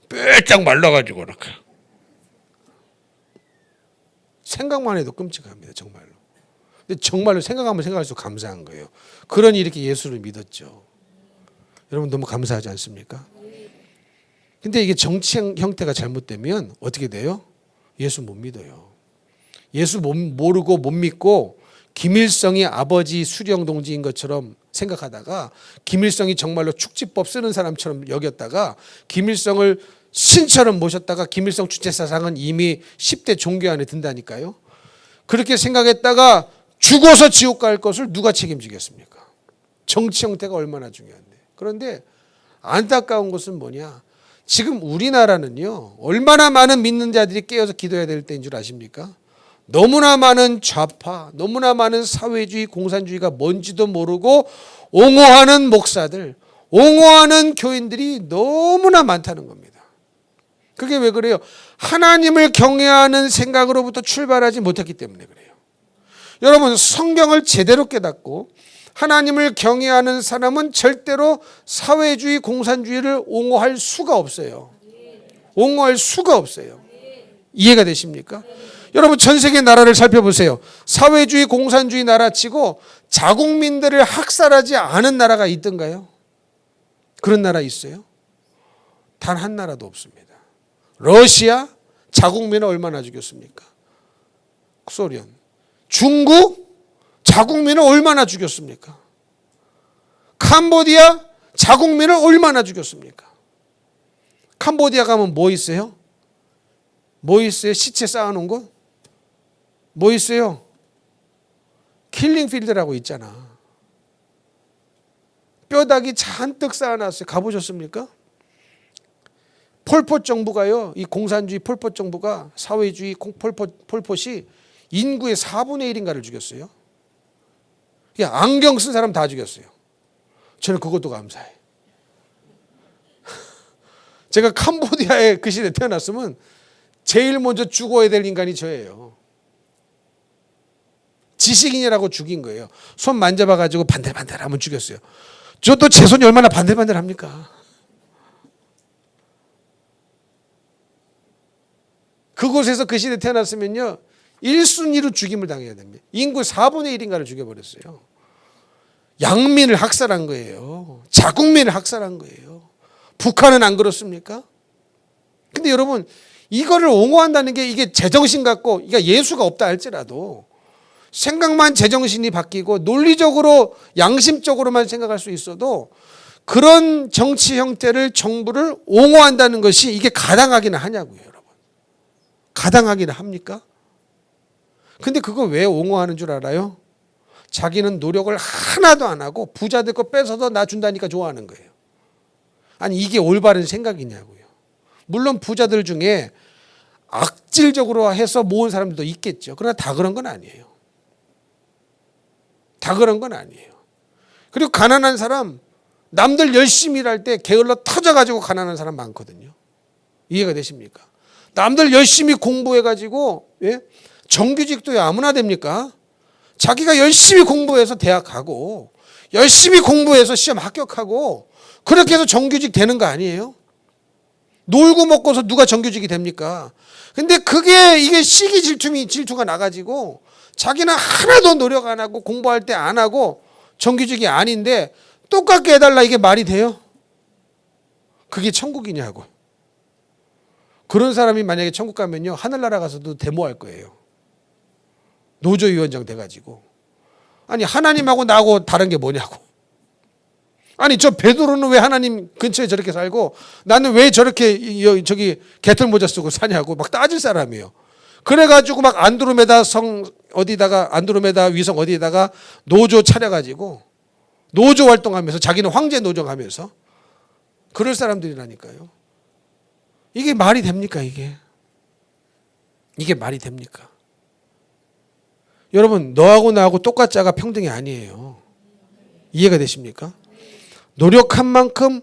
뼈짝 말라가지고 이렇게. 생각만 해도 끔찍합니다. 정말로. 근데 정말로 생각하면 생각할수록 감사한 거예요. 그러니 이렇게 예수를 믿었죠. 여러분 너무 감사하지 않습니까? 근데 이게 정치 형태가 잘못되면 어떻게 돼요? 예수 못 믿어요. 예수 모르고 못 믿고 김일성이 아버지 수령 동지인 것처럼 생각하다가 김일성이 정말로 축지법 쓰는 사람처럼 여겼다가 김일성을 신처럼 모셨다가 김일성 주체사상은 이미 10대 종교 안에 든다니까요. 그렇게 생각했다가 죽어서 지옥 갈 것을 누가 책임지겠습니까? 정치 형태가 얼마나 중요한데. 그런데 안타까운 것은 뭐냐? 지금 우리나라는요, 얼마나 많은 믿는 자들이 깨어서 기도해야 될 때인 줄 아십니까? 너무나 많은 좌파, 너무나 많은 사회주의, 공산주의가 뭔지도 모르고 옹호하는 목사들, 옹호하는 교인들이 너무나 많다는 겁니다. 그게 왜 그래요? 하나님을 경외하는 생각으로부터 출발하지 못했기 때문에 그래요. 여러분 성경을 제대로 깨닫고 하나님을 경외하는 사람은 절대로 사회주의, 공산주의를 옹호할 수가 없어요. 옹호할 수가 없어요. 이해가 되십니까? 여러분 전 세계 나라를 살펴보세요. 사회주의, 공산주의 나라치고 자국민들을 학살하지 않은 나라가 있던가요? 그런 나라 있어요? 단 한 나라도 없습니다. 러시아 자국민을 얼마나 죽였습니까? 소련. 중국 자국민을 얼마나 죽였습니까? 캄보디아 자국민을 얼마나 죽였습니까? 캄보디아 가면 뭐 있어요? 뭐 있어요? 시체 쌓아놓은 거? 뭐 있어요? 킬링필드라고 있잖아. 뼈다귀 잔뜩 쌓아놨어요. 가보셨습니까? 폴포 정부가요, 이 공산주의 폴포 정부가 사회주의 폴포시 인구의 4분의 1인가를 죽였어요. 안경 쓴 사람 다 죽였어요. 저는 그것도 감사해. 제가 캄보디아에 그 시대에 태어났으면 제일 먼저 죽어야 될 인간이 저예요. 지식인이라고 죽인 거예요. 손 만져봐가지고 반들반들하면 죽였어요. 저도 제 손이 얼마나 반들반들합니까? 그곳에서 그 시대에 태어났으면요 1순위로 죽임을 당해야 됩니다. 인구 4분의 1인가를 죽여버렸어요. 양민을 학살한 거예요. 자국민을 학살한 거예요. 북한은 안 그렇습니까? 근데 여러분 이거를 옹호한다는 게 이게 제정신 같고 그러니까 예수가 없다 할지라도 생각만 제정신이 바뀌고 논리적으로 양심적으로만 생각할 수 있어도 그런 정치 형태를 정부를 옹호한다는 것이 이게 가당하기는 하냐고요, 여러분. 가당하기는 합니까? 근데 그거 왜 옹호하는 줄 알아요? 자기는 노력을 하나도 안 하고 부자들 거 뺏어서 나 준다니까 좋아하는 거예요. 아니 이게 올바른 생각이냐고요. 물론 부자들 중에 악질적으로 해서 모은 사람들도 있겠죠. 그러나 다 그런 건 아니에요. 다 그런 건 아니에요. 그리고 가난한 사람 남들 열심히 일할 때 게을러 터져가지고 가난한 사람 많거든요. 이해가 되십니까? 남들 열심히 공부해가지고 정규직도 아무나 됩니까? 자기가 열심히 공부해서 대학 가고 열심히 공부해서 시험 합격하고 그렇게 해서 정규직 되는 거 아니에요? 놀고 먹고서 누가 정규직이 됩니까? 근데 이게 시기 질투가 나가지고 자기는 하나도 노력 안 하고 공부할 때 안 하고 정규직이 아닌데 똑같게 해달라, 이게 말이 돼요? 그게 천국이냐고. 그런 사람이 만약에 천국 가면요, 하늘나라 가서도 데모할 거예요. 노조위원장 돼가지고. 아니, 하나님하고 나하고 다른 게 뭐냐고. 아니, 저 베드로는 왜 하나님 근처에 저렇게 살고 나는 왜 저렇게 저기 개털모자 쓰고 사냐고 막 따질 사람이에요. 그래가지고 막 안드로메다 위성 어디에다가 노조 차려가지고 노조 활동하면서 자기는 황제 노정하면서 그럴 사람들이라니까요. 이게 말이 됩니까? 이게 말이 됩니까? 여러분, 너하고 나하고 똑같자가 평등이 아니에요. 이해가 되십니까? 노력한 만큼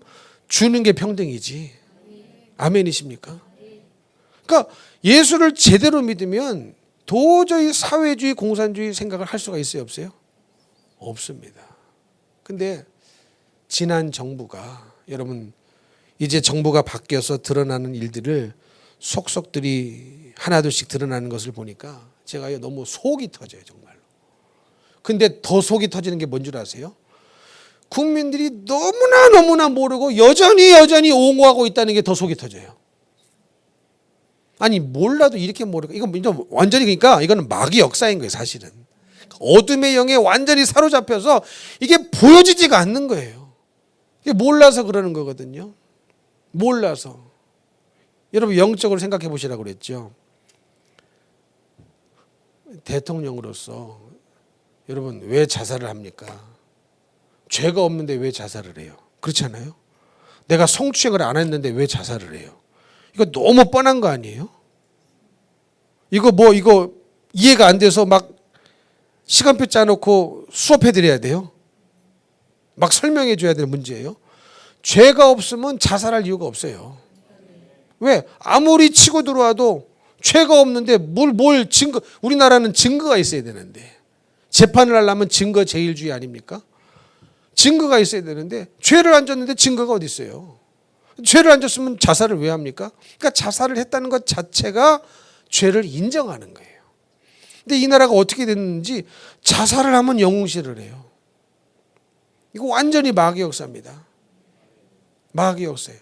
주는 게 평등이지. 아멘이십니까? 그러니까 예수를 제대로 믿으면 도저히 사회주의, 공산주의 생각을 할 수가 있어요, 없어요? 없습니다. 근데 지난 정부가, 여러분, 이제 정부가 바뀌어서 드러나는 일들을 속속들이 하나둘씩 드러나는 것을 보니까 제가 너무 속이 터져요, 정말로. 근데 더 속이 터지는 게 뭔 줄 아세요? 국민들이 너무나 모르고 여전히 옹호하고 있다는 게 더 속이 터져요. 아니, 몰라도 이렇게 모르고, 이건 완전히, 그러니까 이거는 마귀 역사인 거예요, 사실은. 어둠의 영에 완전히 사로잡혀서 이게 보여지지가 않는 거예요. 이게 몰라서 그러는 거거든요. 몰라서. 여러분, 영적으로 생각해 보시라고 그랬죠. 대통령으로서 여러분, 왜 자살을 합니까? 죄가 없는데 왜 자살을 해요? 그렇지 않아요? 내가 성추행을 안 했는데 왜 자살을 해요? 이거 너무 뻔한 거 아니에요? 이거 이해가 안 돼서 막 시간표 짜놓고 수업해 드려야 돼요? 막 설명해 줘야 될 문제예요? 죄가 없으면 자살할 이유가 없어요. 왜? 아무리 치고 들어와도 죄가 없는데 뭘 증거, 우리나라는 증거가 있어야 되는데, 재판을 하려면 증거 제일주의 아닙니까? 증거가 있어야 되는데 죄를 안 졌는데 증거가 어디 있어요? 죄를 안 졌으면 자살을 왜 합니까? 그러니까 자살을 했다는 것 자체가 죄를 인정하는 거예요. 근데 이 나라가 어떻게 됐는지 자살을 하면 영웅시를 해요. 이거 완전히 마귀 역사입니다. 마귀 역사예요.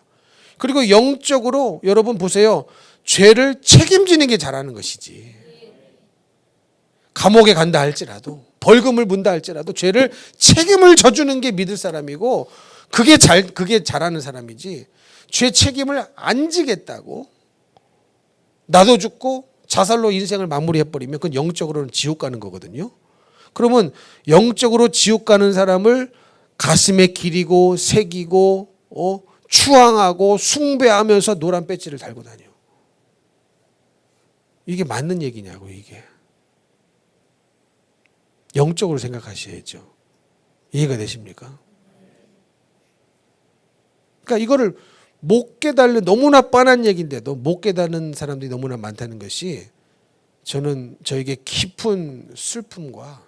그리고 영적으로 여러분 보세요. 죄를 책임지는 게 잘하는 것이지. 감옥에 간다 할지라도, 벌금을 문다 할지라도 죄를 책임을 져주는 게 믿을 사람이고, 그게 잘하는 사람이지. 죄 책임을 안 지겠다고 나도 죽고 자살로 인생을 마무리해버리면 그건 영적으로는 지옥 가는 거거든요. 그러면 영적으로 지옥 가는 사람을 가슴에 기리고 새기고 추앙하고 숭배하면서 노란 배지를 달고 다녀. 이게 맞는 얘기냐고. 이게 영적으로 생각하셔야죠. 이해가 되십니까? 그러니까 이거를 못 깨달는, 너무나 뻔한 얘기인데도 못 깨닫는 사람들이 너무나 많다는 것이 저는 저에게 깊은 슬픔과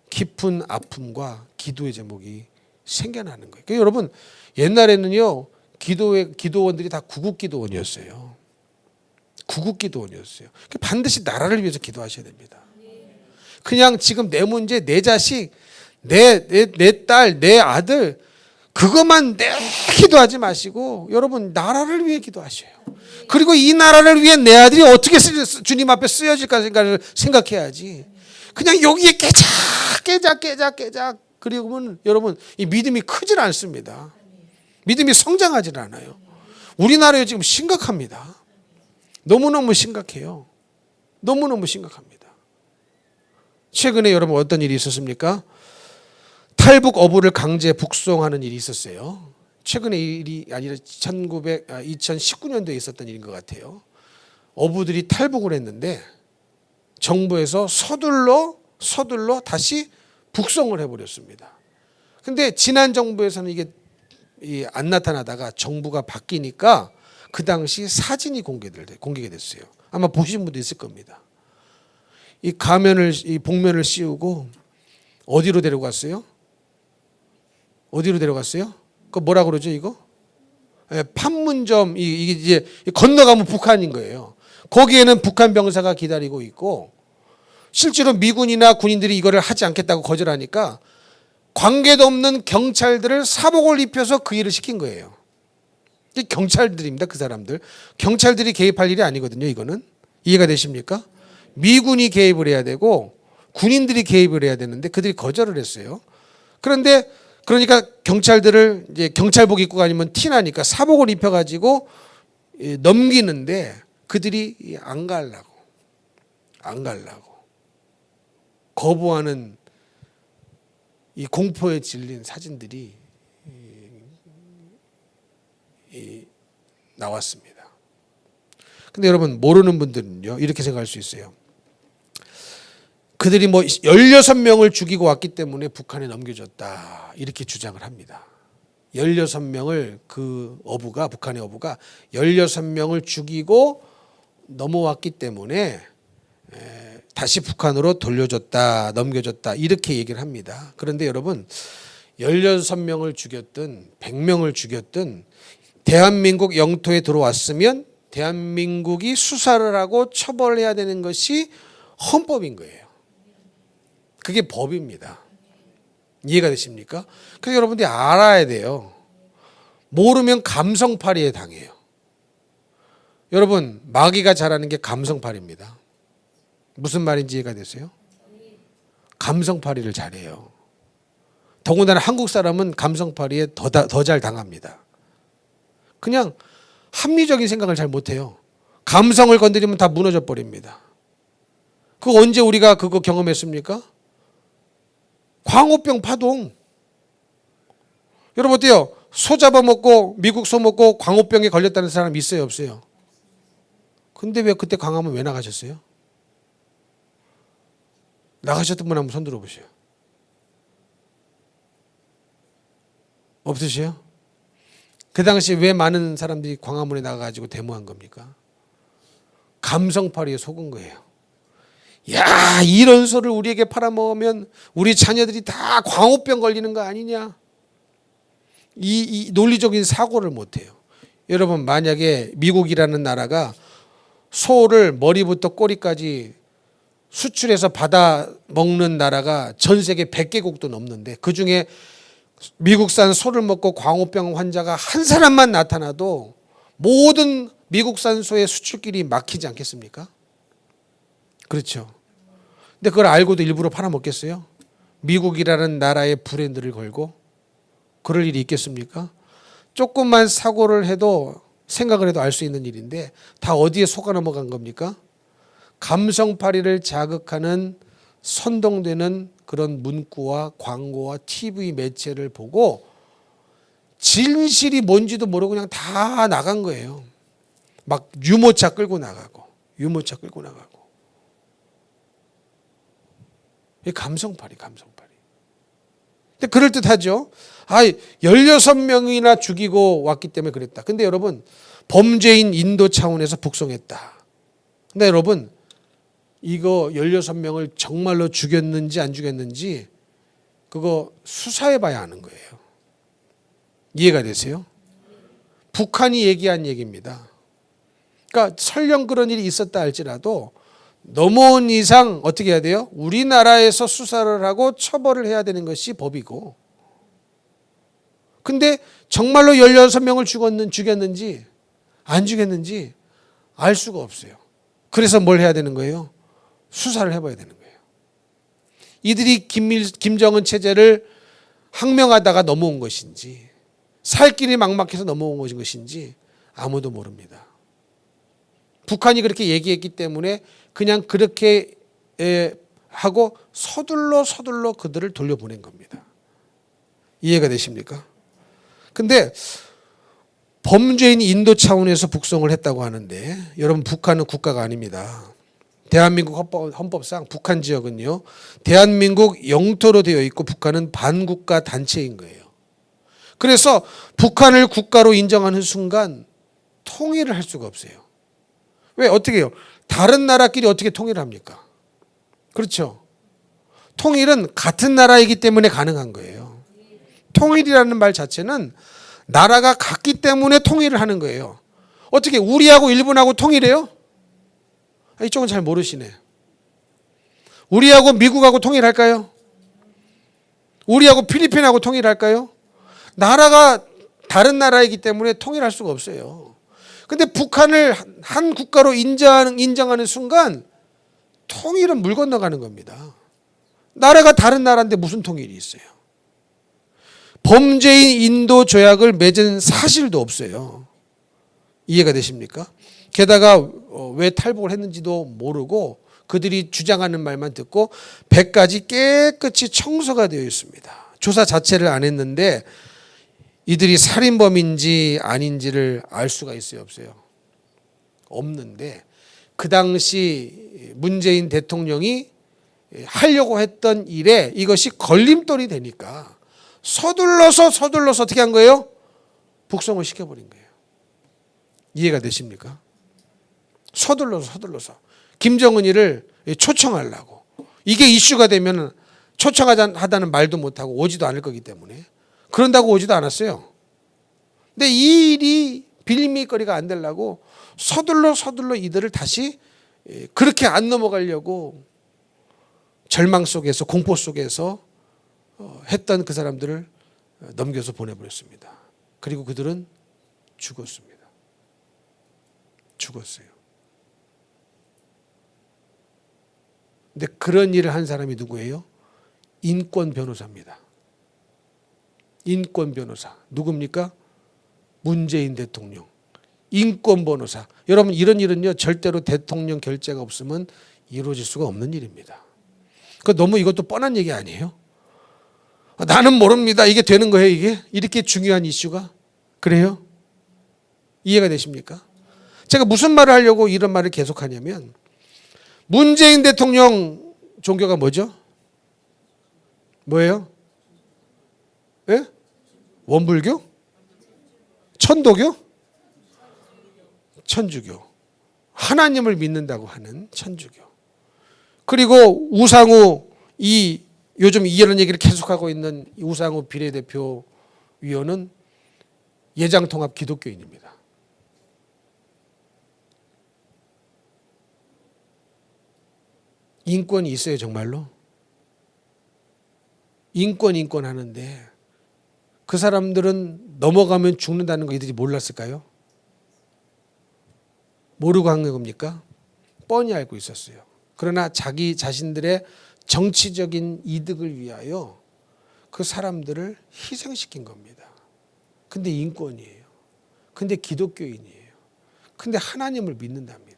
깊은 아픔과 기도의 제목이 생겨나는 거예요. 그러니까 여러분, 옛날에는요, 기도원들이 다 구국기도원이었어요. 구국기도원이었어요. 반드시 나라를 위해서 기도하셔야 됩니다. 그냥 지금 내 문제, 내 자식, 내 딸, 내 아들, 그것만 내 기도하지 마시고 여러분, 나라를 위해 기도하셔요. 그리고 이 나라를 위해 내 아들이 어떻게 주님 앞에 쓰여질까 생각해야지. 그냥 여기에 깨작 그리고는 여러분, 이 믿음이 크질 않습니다. 믿음이 성장하질 않아요. 우리나라에 지금 심각합니다. 너무너무 심각해요. 너무너무 심각합니다. 최근에 여러분 어떤 일이 있었습니까? 탈북 어부를 강제 북송하는 일이 있었어요. 최근에 일이 아니라 2019년도에 있었던 일인 것 같아요. 어부들이 탈북을 했는데 정부에서 서둘러 다시 북송을 해버렸습니다. 근데 지난 정부에서는 이게 안 나타나다가 정부가 바뀌니까 그 당시 사진이 공개가 됐어요. 아마 보신 분도 있을 겁니다. 이 가면을, 이 복면을 씌우고 어디로 데려갔어요? 어디로 데려갔어요? 그 뭐라 그러죠 이거? 예, 판문점, 이게 이제 건너가면 북한인 거예요. 거기에는 북한 병사가 기다리고 있고, 실제로 미군이나 군인들이 이거를 하지 않겠다고 거절하니까 관계도 없는 경찰들을 사복을 입혀서 그 일을 시킨 거예요. 이 경찰들입니다. 그 사람들. 경찰들이 개입할 일이 아니거든요. 이거는. 이해가 되십니까? 미군이 개입을 해야 되고 군인들이 개입을 해야 되는데 그들이 거절을 했어요. 그런데 그러니까 경찰들을 이제 경찰복 입고 다니면 티나니까 사복을 입혀가지고 넘기는데 그들이 안 가려고 거부하는 이 공포에 질린 사진들이 나왔습니다. 근데 여러분 모르는 분들은요 이렇게 생각할 수 있어요. 그들이 뭐 16명을 죽이고 왔기 때문에 북한에 넘겨줬다 이렇게 주장을 합니다. 16명을 북한의 어부가 16명을 죽이고 넘어왔기 때문에 다시 북한으로 돌려줬다 넘겨줬다 이렇게 얘기를 합니다. 그런데 여러분 16명을 죽였든 100명을 죽였든 대한민국 영토에 들어왔으면 대한민국이 수사를 하고 처벌해야 되는 것이 헌법인 거예요. 그게 법입니다. 이해가 되십니까? 그래서 여러분들이 알아야 돼요. 모르면 감성팔이에 당해요. 여러분 마귀가 잘하는 게 감성팔이입니다. 무슨 말인지 이해가 되세요? 감성팔이를 잘해요. 더군다나 한국 사람은 감성팔이에 더 잘 당합니다. 그냥 합리적인 생각을 잘 못해요. 감성을 건드리면 다 무너져 버립니다. 그거 언제 우리가 그거 경험했습니까? 광우병 파동. 여러분 어때요? 소 잡아먹고 미국 소 먹고 광우병에 걸렸다는 사람 있어요 없어요? 근데 왜 그때 광화문 왜 나가셨어요? 나가셨던 분 한번 손 들어보세요. 없으세요? 그 당시 왜 많은 사람들이 광화문에 나가가지고 데모한 겁니까? 감성팔이에 속은 거예요. 야, 이런 소를 우리에게 팔아먹으면 우리 자녀들이 다 광우병 걸리는 거 아니냐? 이 논리적인 사고를 못해요. 여러분 만약에 미국이라는 나라가 소를 머리부터 꼬리까지 수출해서 받아 먹는 나라가 전 세계 100개국도 넘는데 그중에 미국산 소를 먹고 광우병 환자가 한 사람만 나타나도 모든 미국산 소의 수출길이 막히지 않겠습니까? 그렇죠. 근데 그걸 알고도 일부러 팔아먹겠어요? 미국이라는 나라의 브랜드를 걸고 그럴 일이 있겠습니까? 조금만 사고를 해도 생각을 해도 알 수 있는 일인데 다 어디에 속아 넘어간 겁니까? 감성팔이를 자극하는 선동되는 그런 문구와 광고와 TV 매체를 보고 진실이 뭔지도 모르고 그냥 다 나간 거예요. 막 유모차 끌고 나가고 이 감성팔이. 근데 그럴듯하죠. 16명이나 죽이고 왔기 때문에 그랬다. 근데 여러분 범죄인 인도 차원에서 북송했다. 근데 여러분 이거 16명을 정말로 죽였는지 안 죽였는지 그거 수사해 봐야 아는 거예요. 이해가 되세요? 북한이 얘기한 얘기입니다. 그러니까 설령 그런 일이 있었다 할지라도 넘어온 이상 어떻게 해야 돼요? 우리나라에서 수사를 하고 처벌을 해야 되는 것이 법이고. 근데 정말로 16명을 죽였는지 안 죽였는지 알 수가 없어요. 그래서 뭘 해야 되는 거예요? 수사를 해봐야 되는 거예요. 이들이 김정은 체제를 항명하다가 넘어온 것인지 살 길이 막막해서 넘어온 것인지 아무도 모릅니다. 북한이 그렇게 얘기했기 때문에 그냥 그렇게 하고 서둘러 그들을 돌려보낸 겁니다. 이해가 되십니까? 근데 범죄인 인도 차원에서 북송을 했다고 하는데 여러분 북한은 국가가 아닙니다. 대한민국 헌법상 북한 지역은요 대한민국 영토로 되어 있고 북한은 반국가 단체인 거예요. 그래서 북한을 국가로 인정하는 순간 통일을 할 수가 없어요. 왜? 어떻게 해요? 다른 나라끼리 어떻게 통일을 합니까? 그렇죠. 통일은 같은 나라이기 때문에 가능한 거예요. 통일이라는 말 자체는 나라가 같기 때문에 통일을 하는 거예요. 어떻게 우리하고 일본하고 통일해요? 이쪽은 잘 모르시네. 우리하고 미국하고 통일할까요? 우리하고 필리핀하고 통일할까요? 나라가 다른 나라이기 때문에 통일할 수가 없어요. 근데 북한을 한 국가로 인정하는 순간 통일은 물 건너가는 겁니다. 나라가 다른 나라인데 무슨 통일이 있어요? 범죄인 인도 조약을 맺은 사실도 없어요. 이해가 되십니까? 게다가 왜 탈북을 했는지도 모르고 그들이 주장하는 말만 듣고 배까지 깨끗이 청소가 되어 있습니다. 조사 자체를 안 했는데 이들이 살인범인지 아닌지를 알 수가 있어요, 없어요? 없는데 그 당시 문재인 대통령이 하려고 했던 일에 이것이 걸림돌이 되니까 서둘러서 어떻게 한 거예요? 북송을 시켜버린 거예요. 이해가 되십니까? 서둘러서 김정은이를 초청하려고. 이게 이슈가 되면 초청하다는 말도 못하고 오지도 않을 거기 때문에 그런다고 오지도 않았어요. 근데 이 일이 빌미거리가 안 되려고 서둘러 이들을 다시 그렇게 안 넘어가려고 절망 속에서 공포 속에서 했던 그 사람들을 넘겨서 보내버렸습니다. 그리고 그들은 죽었습니다. 죽었어요. 근데 그런 일을 한 사람이 누구예요? 인권 변호사입니다. 인권 변호사. 누굽니까? 문재인 대통령. 인권 변호사. 여러분 이런 일은요 절대로 대통령 결재가 없으면 이루어질 수가 없는 일입니다. 그 너무 이것도 뻔한 얘기 아니에요? 나는 모릅니다. 이게 되는 거예요, 이게? 이렇게 중요한 이슈가? 그래요? 이해가 되십니까? 제가 무슨 말을 하려고 이런 말을 계속하냐면 문재인 대통령 종교가 뭐죠? 뭐예요? 예? 원불교? 천도교? 천주교. 하나님을 믿는다고 하는 천주교. 그리고 우상우 요즘 이런 얘기를 계속하고 있는 우상우 비례대표 위원은 예장통합 기독교인입니다. 인권이 있어요, 정말로? 인권 하는데 그 사람들은 넘어가면 죽는다는 거 이들이 몰랐을까요? 모르고 한 겁니까? 뻔히 알고 있었어요. 그러나 자기 자신들의 정치적인 이득을 위하여 그 사람들을 희생시킨 겁니다. 근데 인권이에요. 근데 기독교인이에요. 근데 하나님을 믿는답니다.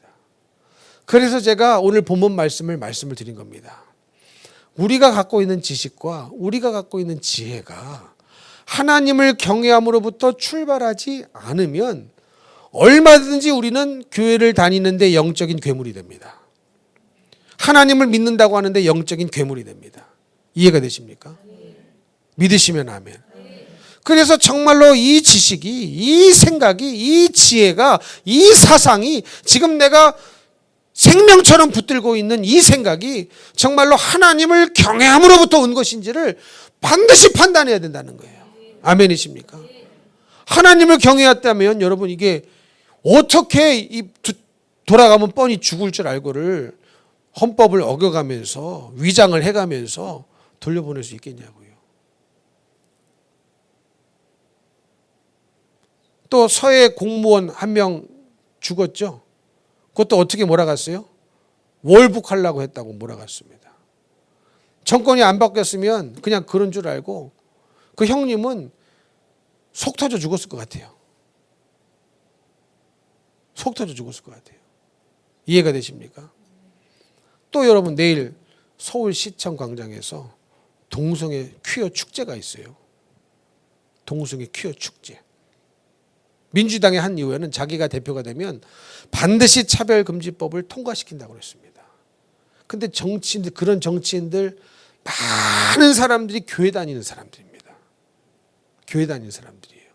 그래서 제가 오늘 본문 말씀을 드린 겁니다. 우리가 갖고 있는 지식과 우리가 갖고 있는 지혜가 하나님을 경외함으로부터 출발하지 않으면 얼마든지 우리는 교회를 다니는데 영적인 괴물이 됩니다. 하나님을 믿는다고 하는데 영적인 괴물이 됩니다. 이해가 되십니까? 믿으시면 아멘. 그래서 정말로 이 지식이, 이 생각이, 이 지혜가, 이 사상이 지금 내가 생명처럼 붙들고 있는 이 생각이 정말로 하나님을 경외함으로부터 온 것인지를 반드시 판단해야 된다는 거예요. 아멘이십니까? 하나님을 경외했다면 여러분 이게 어떻게 돌아가면 뻔히 죽을 줄 알고를 헌법을 어겨가면서 위장을 해가면서 돌려보낼 수 있겠냐고요. 또 서해 공무원 한 명 죽었죠. 그것도 어떻게 몰아갔어요? 월북하려고 했다고 몰아갔습니다. 정권이 안 바뀌었으면 그냥 그런 줄 알고 그 형님은 속 터져 죽었을 것 같아요. 속 터져 죽었을 것 같아요. 이해가 되십니까? 또 여러분 내일 서울시청 광장에서 동성애 퀴어 축제가 있어요. 동성애 퀴어 축제. 민주당의 한 의원은 자기가 대표가 되면 반드시 차별금지법을 통과시킨다고 했습니다. 그런데 그런 정치인들 많은 사람들이 교회 다니는 사람들입니다. 교회 다니는 사람들이에요.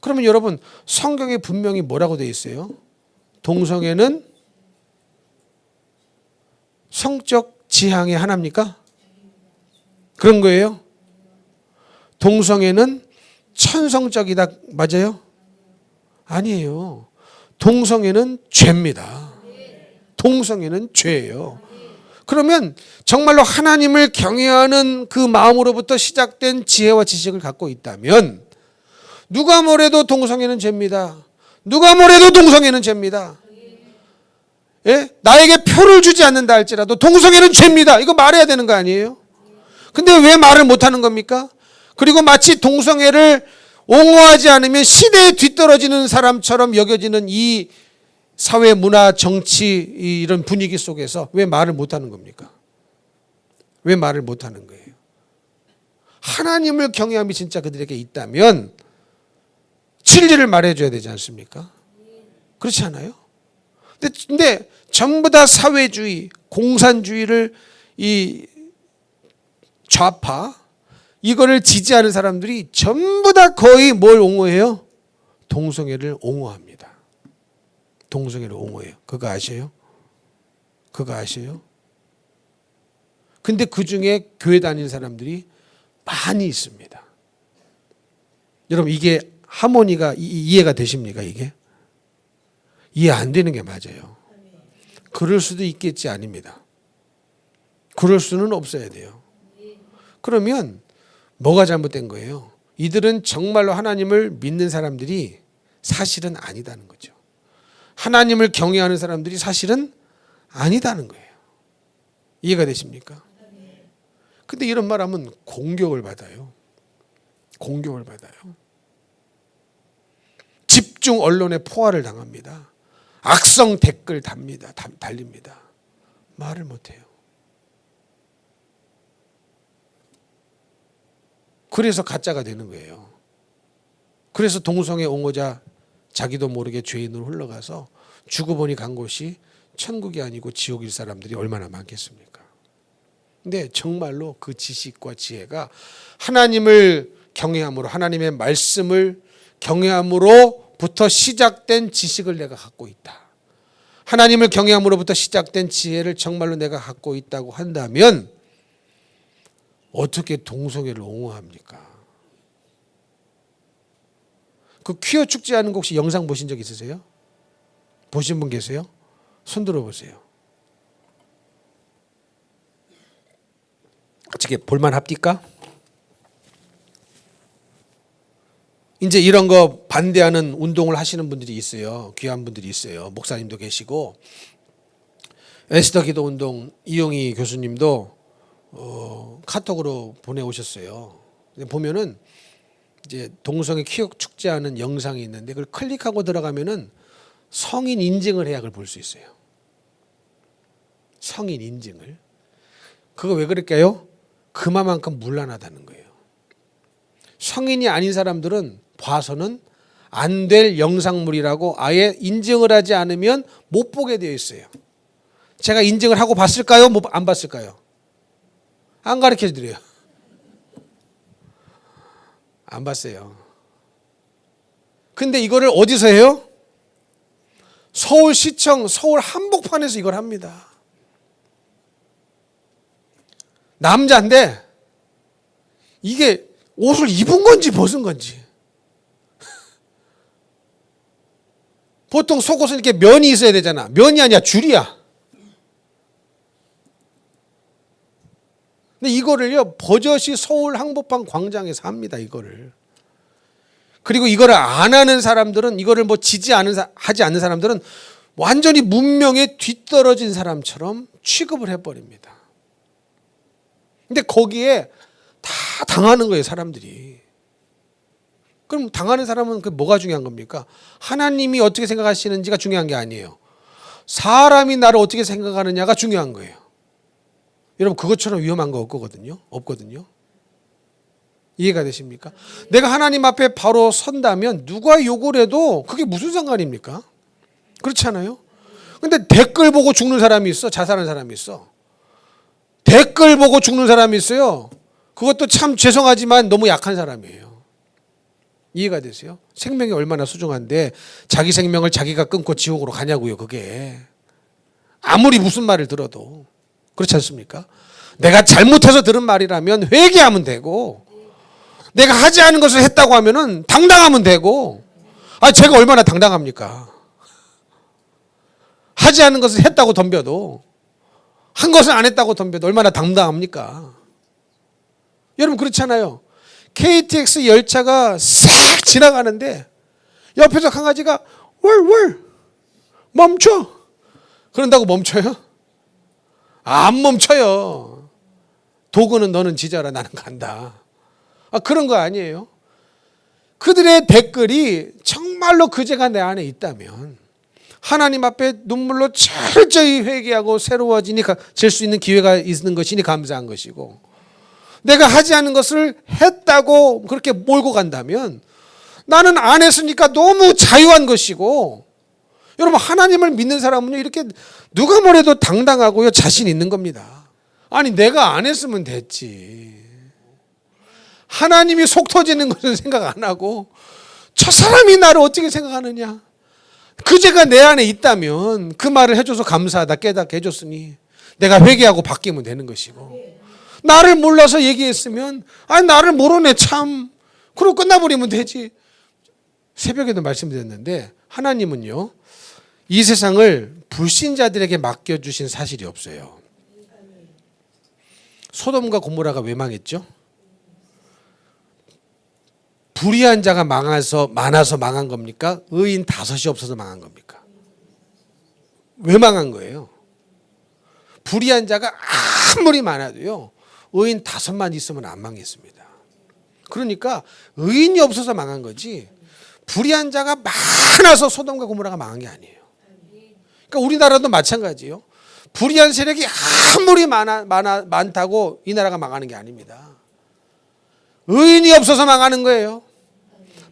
그러면 여러분 성경에 분명히 뭐라고 되어 있어요? 동성애는 성적 지향의 하나입니까? 그런 거예요? 동성애는 천성적이다 맞아요? 아니에요. 동성애는 죄입니다. 동성애는 죄예요. 그러면 정말로 하나님을 경외하는 그 마음으로부터 시작된 지혜와 지식을 갖고 있다면 누가 뭐래도 동성애는 죄입니다. 누가 뭐래도 동성애는 죄입니다. 예? 나에게 표를 주지 않는다 할지라도 동성애는 죄입니다. 이거 말해야 되는 거 아니에요? 근데 왜 말을 못하는 겁니까? 그리고 마치 동성애를 옹호하지 않으면 시대에 뒤떨어지는 사람처럼 여겨지는 이 사회, 문화, 정치 이런 분위기 속에서 왜 말을 못하는 겁니까? 왜 말을 못하는 거예요? 하나님을 경외함이 진짜 그들에게 있다면 진리를 말해줘야 되지 않습니까? 그렇지 않아요? 근데 전부 다 사회주의, 공산주의를 이 좌파 이거를 지지하는 사람들이 전부 다 거의 뭘 옹호해요? 동성애를 옹호합니다. 동성애를 옹호해요. 그거 아세요? 그거 아세요? 근데 그 중에 교회 다니는 사람들이 많이 있습니다. 여러분 이게 하모니가 이해가 되십니까 이게? 이해 안 되는 게 맞아요. 그럴 수도 있겠지 아닙니다. 그럴 수는 없어야 돼요. 그러면 뭐가 잘못된 거예요? 이들은 정말로 하나님을 믿는 사람들이 사실은 아니다는 거죠. 하나님을 경외하는 사람들이 사실은 아니다는 거예요. 이해가 되십니까? 근데 이런 말 하면 공격을 받아요. 공격을 받아요. 집중 언론에 포화를 당합니다. 악성 댓글 달립니다. 말을 못해요. 그래서 가짜가 되는 거예요. 그래서 동성애 옹호자 자기도 모르게 죄인으로 흘러가서 죽어보니 간 곳이 천국이 아니고 지옥일 사람들이 얼마나 많겠습니까? 근데 정말로 그 지식과 지혜가 하나님을 경외함으로 하나님의 말씀을 경외함으로부터 시작된 지식을 내가 갖고 있다. 하나님을 경외함으로부터 시작된 지혜를 정말로 내가 갖고 있다고 한다면 어떻게 동성애를 옹호합니까? 그 퀴어 축제하는 거 혹시 영상 보신 적 있으세요? 보신 분 계세요? 손 들어보세요. 어떻게 볼만 합니까? 이제 이런 거 반대하는 운동을 하시는 분들이 있어요. 귀한 분들이 있어요. 목사님도 계시고 에스더 기도 운동 이용희 교수님도 카톡으로 보내오셨어요. 보면은 이제 동성애 퀴어 축제하는 영상이 있는데 그걸 클릭하고 들어가면은 성인 인증을 해야 그걸 볼 수 있어요. 성인 인증을. 그거 왜 그럴까요? 그만큼 문란하다는 거예요. 성인이 아닌 사람들은 봐서는 안 될 영상물이라고 아예 인증을 하지 않으면 못 보게 되어 있어요. 제가 인증을 하고 봤을까요? 안 봤을까요? 안 가르쳐 드려요. 안 봤어요. 근데 이거를 어디서 해요? 서울시청, 서울 한복판에서 이걸 합니다. 남자인데 이게 옷을 입은 건지 벗은 건지. 보통 속옷은 이렇게 면이 있어야 되잖아. 면이 아니야, 줄이야. 근데 이거를요, 버젓이 서울 한복판 광장에서 합니다, 이거를. 그리고 이거를 안 하는 사람들은, 이거를 뭐 하지 않는 사람들은 완전히 문명에 뒤떨어진 사람처럼 취급을 해버립니다. 근데 거기에 다 당하는 거예요, 사람들이. 그럼 당하는 사람은 그 뭐가 중요한 겁니까? 하나님이 어떻게 생각하시는지가 중요한 게 아니에요. 사람이 나를 어떻게 생각하느냐가 중요한 거예요. 여러분 그것처럼 위험한 거 없거든요. 이해가 되십니까? 내가 하나님 앞에 바로 선다면 누가 욕을 해도 그게 무슨 상관입니까? 그렇지 않아요? 근데 댓글 보고 죽는 사람이 있어. 자살하는 사람이 있어. 댓글 보고 죽는 사람이 있어요. 그것도 참 죄송하지만 너무 약한 사람이에요. 이해가 되세요? 생명이 얼마나 소중한데 자기 생명을 자기가 끊고 지옥으로 가냐고요. 그게 아무리 무슨 말을 들어도 그렇지 않습니까? 내가 잘못해서 들은 말이라면 회개하면 되고, 내가 하지 않은 것을 했다고 하면은 당당하면 되고. 제가 얼마나 당당합니까? 하지 않은 것을 했다고 덤벼도, 한 것을 안 했다고 덤벼도 얼마나 당당합니까? 여러분 그렇잖아요. KTX 열차가 싹 지나가는데 옆에서 강아지가 월 멈춰 그런다고 멈춰요? 안 멈춰요. 도구는 너는 지져라, 나는 간다. 그런 거 아니에요. 그들의 댓글이 정말로 그제가 내 안에 있다면 하나님 앞에 눈물로 철저히 회개하고 새로워질 수 있는 기회가 있는 것이니 감사한 것이고, 내가 하지 않은 것을 했다고 그렇게 몰고 간다면 나는 안 했으니까 너무 자유한 것이고, 여러분 하나님을 믿는 사람은요 이렇게 누가 뭐래도 당당하고요 자신 있는 겁니다. 아니 내가 안 했으면 됐지. 하나님이 속 터지는 것은 생각 안 하고 저 사람이 나를 어떻게 생각하느냐. 그 죄가 내 안에 있다면 그 말을 해줘서 감사하다 깨닫게 해줬으니 내가 회개하고 바뀌면 되는 것이고, 나를 몰라서 얘기했으면 나를 모르네 참 그러고 끝나버리면 되지. 새벽에도 말씀드렸는데 하나님은요 이 세상을 불신자들에게 맡겨주신 사실이 없어요. 소돔과 고모라가 왜 망했죠? 불의한 자가 많아서 망한 겁니까? 의인 5이 없어서 망한 겁니까? 왜 망한 거예요? 불의한 자가 아무리 많아도요 의인 5만 있으면 안 망했습니다. 그러니까 의인이 없어서 망한 거지 불의한 자가 많아서 소돔과 고모라가 망한 게 아니에요. 그러니까 우리나라도 마찬가지예요. 불의한 세력이 아무리 많다고 이 나라가 망하는 게 아닙니다. 의인이 없어서 망하는 거예요.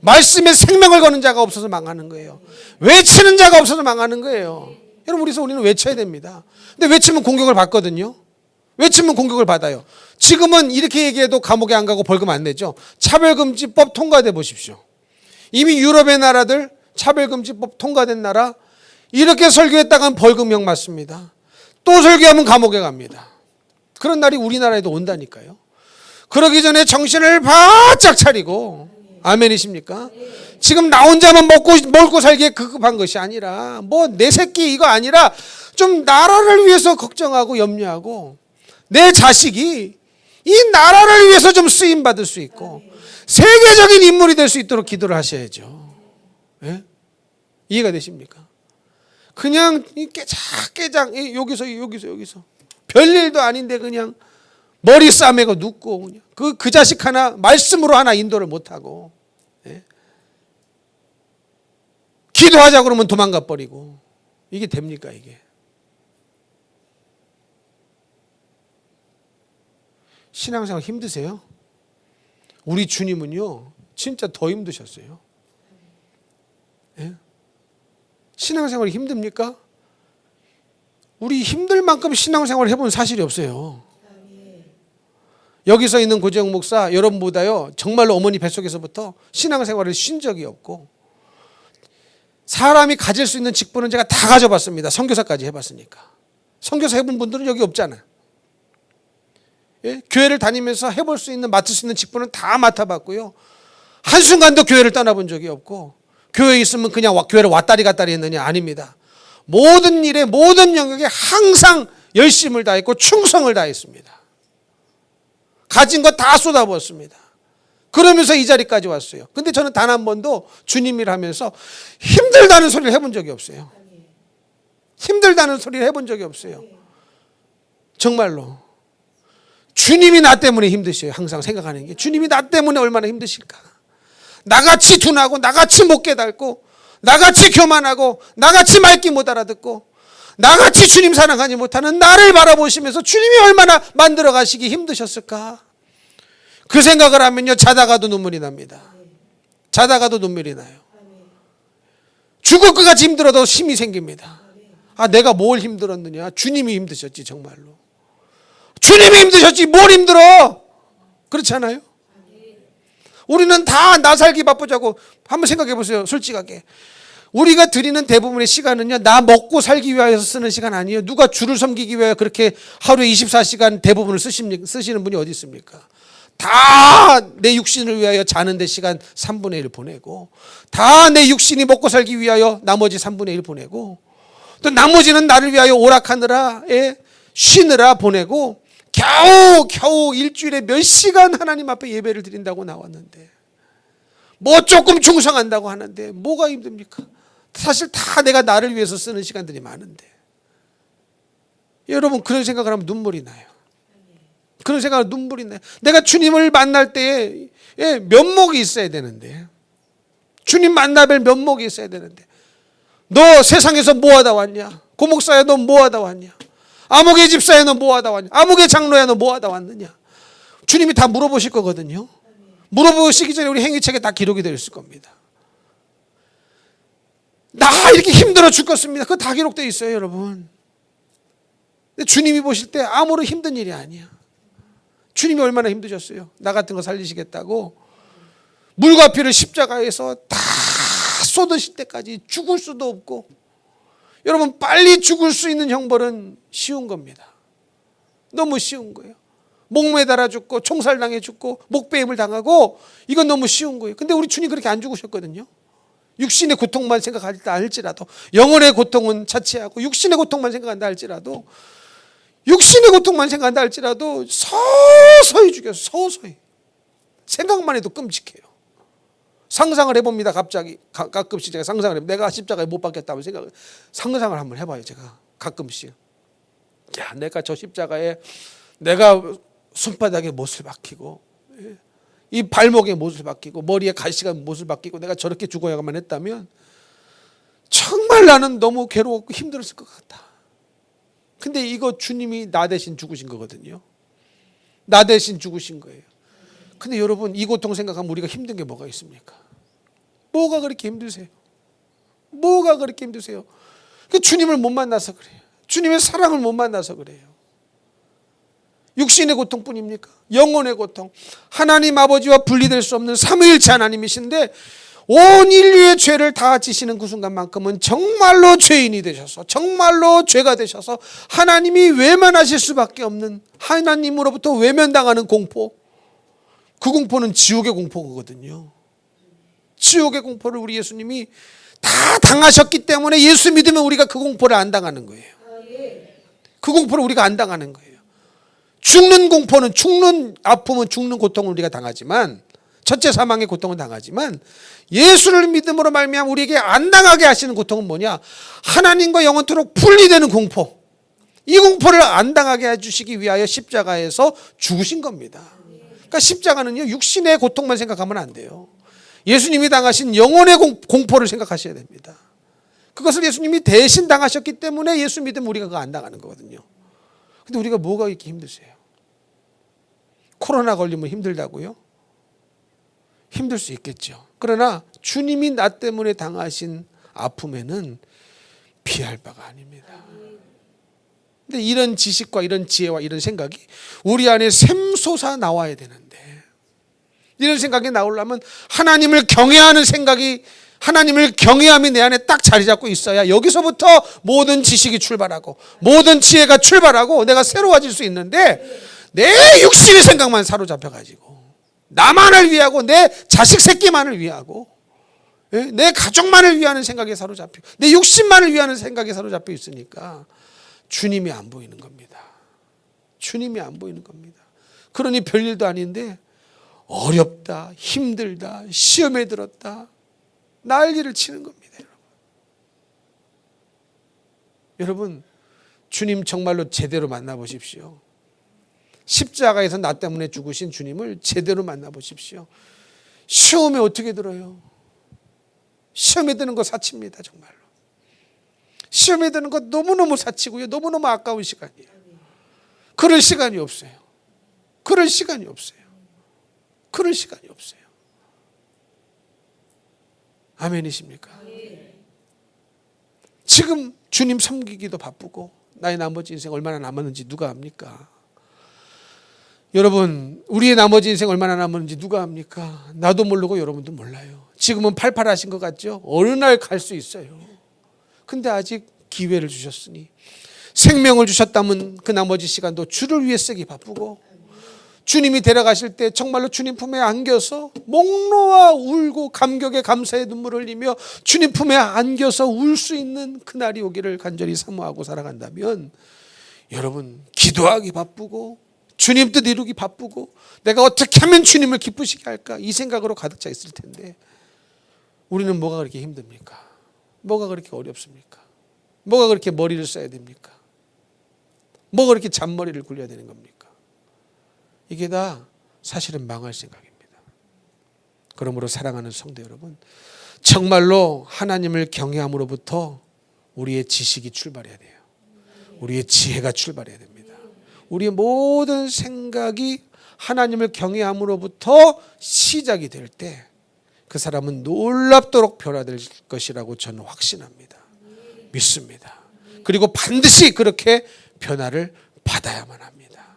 말씀에 생명을 거는 자가 없어서 망하는 거예요. 외치는 자가 없어서 망하는 거예요. 여러분 우리는 외쳐야 됩니다. 근데 외치면 공격을 받거든요. 외치면 공격을 받아요. 지금은 이렇게 얘기해도 감옥에 안 가고 벌금 안 내죠. 차별금지법 통과돼 보십시오. 이미 유럽의 나라들 차별금지법 통과된 나라 이렇게 설교했다간 벌금형 맞습니다. 또 설교하면 감옥에 갑니다. 그런 날이 우리나라에도 온다니까요. 그러기 전에 정신을 바짝 차리고, 아멘이십니까? 지금 나 혼자만 먹고 살기에 급급한 것이 아니라 내 새끼 이거 아니라 좀 나라를 위해서 걱정하고 염려하고 내 자식이 이 나라를 위해서 좀 쓰임 받을 수 있고 세계적인 인물이 될 수 있도록 기도를 하셔야죠. 예? 이해가 되십니까? 그냥 깨작 여기서 별일도 아닌데 그냥 머리 싸매고 눕고 그냥 그 자식 하나 말씀으로 하나 인도를 못하고, 예? 기도하자 그러면 도망가 버리고, 이게 됩니까 이게? 신앙생활 힘드세요? 우리 주님은요 진짜 더 힘드셨어요. 예? 신앙생활이 힘듭니까? 우리 힘들 만큼 신앙생활을 해본 사실이 없어요. 여기서 있는 고재영 목사 여러분보다요 정말로 어머니 뱃속에서부터 신앙생활을 쉰 적이 없고, 사람이 가질 수 있는 직분은 제가 다 가져봤습니다. 선교사까지 해봤으니까. 선교사 해본 분들은 여기 없잖아요. 예? 교회를 다니면서 해볼 수 있는 맡을 수 있는 직분은 다 맡아봤고요. 한순간도 교회를 떠나본 적이 없고, 교회에 있으면 그냥 교회를 왔다리 갔다리 했느냐? 아닙니다. 모든 일에 모든 영역에 항상 열심을 다했고 충성을 다했습니다. 가진 거 다 쏟아부었습니다. 그러면서 이 자리까지 왔어요. 근데 저는 단 한 번도 주님이라 하면서 힘들다는 소리를 해본 적이 없어요. 힘들다는 소리를 해본 적이 없어요. 정말로. 주님이 나 때문에 힘드셔요. 항상 생각하는 게 주님이 나 때문에 얼마나 힘드실까. 나같이 둔하고 나같이 못 깨닫고 나같이 교만하고 나같이 맑기 못 알아듣고 나같이 주님 사랑하지 못하는 나를 바라보시면서 주님이 얼마나 만들어 가시기 힘드셨을까. 그 생각을 하면요 자다가도 눈물이 납니다. 자다가도 눈물이 나요. 죽을 것 같이 힘들어도 힘이 생깁니다. 내가 뭘 힘들었느냐. 주님이 힘드셨지 정말로. 주님이 힘드셨지 뭘 힘들어. 그렇지 않아요? 우리는 다 나 살기 바쁘자고. 한번 생각해 보세요. 솔직하게. 우리가 드리는 대부분의 시간은요, 나 먹고 살기 위하여서 쓰는 시간 아니에요. 누가 주를 섬기기 위하여 그렇게 하루에 24시간 대부분을 쓰시는 분이 어디 있습니까? 다 내 육신을 위하여 자는 데 시간 3분의 1 보내고, 다 내 육신이 먹고 살기 위하여 나머지 3분의 1 보내고, 또 나머지는 나를 위하여 오락하느라, 쉬느라 보내고, 겨우 일주일에 몇 시간 하나님 앞에 예배를 드린다고 나왔는데, 뭐 조금 충성한다고 하는데 뭐가 힘듭니까? 사실 다 내가 나를 위해서 쓰는 시간들이 많은데. 여러분, 그런 생각을 하면 눈물이 나요. 그런 생각을 눈물이 나요. 내가 주님을 만날 때에 면목이 있어야 되는데, 주님 만나뵐 면목이 있어야 되는데, 너 세상에서 뭐 하다 왔냐? 고목사야, 너 뭐 하다 왔냐? 아무개 집사야, 너 뭐 하다 왔냐? 아무개 장로야, 너 뭐 하다 왔느냐? 주님이 다 물어보실 거거든요. 물어보시기 전에 우리 행위책에 다 기록이 되어 있을 겁니다. 나 이렇게 힘들어 죽겠습니다. 그거 다 기록되어 있어요, 여러분. 근데 주님이 보실 때 아무런 힘든 일이 아니야. 주님이 얼마나 힘드셨어요. 나 같은 거 살리시겠다고 물과 피를 십자가에서 다 쏟으실 때까지 죽을 수도 없고. 여러분, 빨리 죽을 수 있는 형벌은 쉬운 겁니다. 너무 쉬운 거예요. 목 매달아 죽고 총살당해 죽고 목배임을 당하고, 이건 너무 쉬운 거예요. 근데 우리 주님 그렇게 안 죽으셨거든요. 육신의 고통만 생각한다 할지라도, 영혼의 고통은 차치하고 육신의 고통만 생각한다 할지라도, 육신의 고통만 생각한다 할지라도 서서히 죽였어요. 서서히. 생각만 해도 끔찍해요. 상상을 해봅니다. 갑자기 가끔씩 제가 상상을 해봅니다. 내가 십자가에 못 박혔다고 상상을 한번 해봐요. 제가 가끔씩. 야, 내가 저 십자가에 내가 손바닥에 못을 박히고, 이 발목에 못을 박히고, 머리에 가시가 못을 박히고, 내가 저렇게 죽어야만 했다면 정말 나는 너무 괴로웠고 힘들었을 것 같다. 근데 이거 주님이 나 대신 죽으신 거거든요. 나 대신 죽으신 거예요. 근데 여러분, 이 고통 생각하면 우리가 힘든 게 뭐가 있습니까? 뭐가 그렇게 힘드세요? 뭐가 그렇게 힘드세요? 주님을 못 만나서 그래요. 주님의 사랑을 못 만나서 그래요. 육신의 고통뿐입니까? 영혼의 고통. 하나님 아버지와 분리될 수 없는 삼위일체 하나님이신데, 온 인류의 죄를 다 지시는 그 순간만큼은 정말로 죄인이 되셔서, 정말로 죄가 되셔서 하나님이 외면하실 수밖에 없는, 하나님으로부터 외면당하는 공포. 그 공포는 지옥의 공포거든요. 지옥의 공포를 우리 예수님이 다 당하셨기 때문에 예수 믿으면 우리가 그 공포를 안 당하는 거예요. 그 공포를 우리가 안 당하는 거예요. 죽는 공포는, 죽는 아픔은, 죽는 고통을 우리가 당하지만, 첫째 사망의 고통은 당하지만, 예수를 믿음으로 말미암아 우리에게 안 당하게 하시는 고통은 뭐냐? 하나님과 영원토록 분리되는 공포. 이 공포를 안 당하게 해주시기 위하여 십자가에서 죽으신 겁니다. 그러니까 십자가는요, 육신의 고통만 생각하면 안 돼요. 예수님이 당하신 영혼의 공포를 생각하셔야 됩니다. 그것을 예수님이 대신 당하셨기 때문에 예수 믿으면 우리가 그거 안 당하는 거거든요. 근데 우리가 뭐가 이렇게 힘드세요? 코로나 걸리면 힘들다고요? 힘들 수 있겠죠. 그러나 주님이 나 때문에 당하신 아픔에는 비할 바가 아닙니다. 근데 이런 지식과 이런 지혜와 이런 생각이 우리 안에 샘솟아 나와야 되는데, 이런 생각이 나오려면 하나님을 경외하는 생각이, 하나님을 경외함이 내 안에 딱 자리 잡고 있어야 여기서부터 모든 지식이 출발하고 모든 지혜가 출발하고 내가 새로워질 수 있는데, 내 육신의 생각만 사로잡혀가지고 나만을 위하고 내 자식 새끼만을 위하고 내 가족만을 위하는 생각에 사로잡혀, 내 육신만을 위하는 생각에 사로잡혀 있으니까 주님이 안 보이는 겁니다. 주님이 안 보이는 겁니다. 그러니 별일도 아닌데 어렵다, 힘들다, 시험에 들었다, 난리를 치는 겁니다. 여러분, 주님 정말로 제대로 만나보십시오. 십자가에서 나 때문에 죽으신 주님을 제대로 만나보십시오. 시험에 어떻게 들어요? 시험에 드는 거 사치입니다. 정말로. 시험에 드는 거 너무너무 사치고요. 너무너무 아까운 시간이에요. 그럴 시간이 없어요. 그럴 시간이 없어요. 그럴 시간이 없어요. 아멘이십니까? 지금 주님 섬기기도 바쁘고 나의 나머지 인생 얼마나 남았는지 누가 압니까? 여러분, 우리의 나머지 인생 얼마나 남았는지 누가 압니까? 나도 모르고 여러분도 몰라요. 지금은 팔팔하신 것 같죠? 어느 날 갈 수 있어요. 근데 아직 기회를 주셨으니, 생명을 주셨다면 그 나머지 시간도 주를 위해 쓰기 바쁘고, 주님이 데려가실 때 정말로 주님 품에 안겨서 목 놓아 울고 감격에 감사의 눈물을 흘리며 주님 품에 안겨서 울 수 있는 그날이 오기를 간절히 사모하고 살아간다면, 여러분, 기도하기 바쁘고 주님 뜻 이루기 바쁘고 내가 어떻게 하면 주님을 기쁘시게 할까, 이 생각으로 가득 차 있을 텐데, 우리는 뭐가 그렇게 힘듭니까? 뭐가 그렇게 어렵습니까? 뭐가 그렇게 머리를 써야 됩니까? 뭐가 그렇게 잔머리를 굴려야 되는 겁니까? 이게 다 사실은 망할 생각입니다. 그러므로 사랑하는 성도 여러분, 정말로 하나님을 경외함으로부터 우리의 지식이 출발해야 돼요. 우리의 지혜가 출발해야 됩니다. 우리의 모든 생각이 하나님을 경외함으로부터 시작이 될 때 그 사람은 놀랍도록 변화될 것이라고 저는 확신합니다. 믿습니다. 그리고 반드시 그렇게 변화를 받아야만 합니다.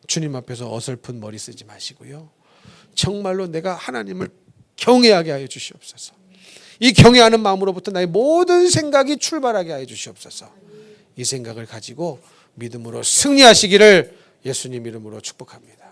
주님 앞에서 어설픈 머리 쓰지 마시고요, 정말로 내가 하나님을 경외하게 하여 주시옵소서. 이 경외하는 마음으로부터 나의 모든 생각이 출발하게 하여 주시옵소서. 이 생각을 가지고 믿음으로 승리하시기를 예수님 이름으로 축복합니다.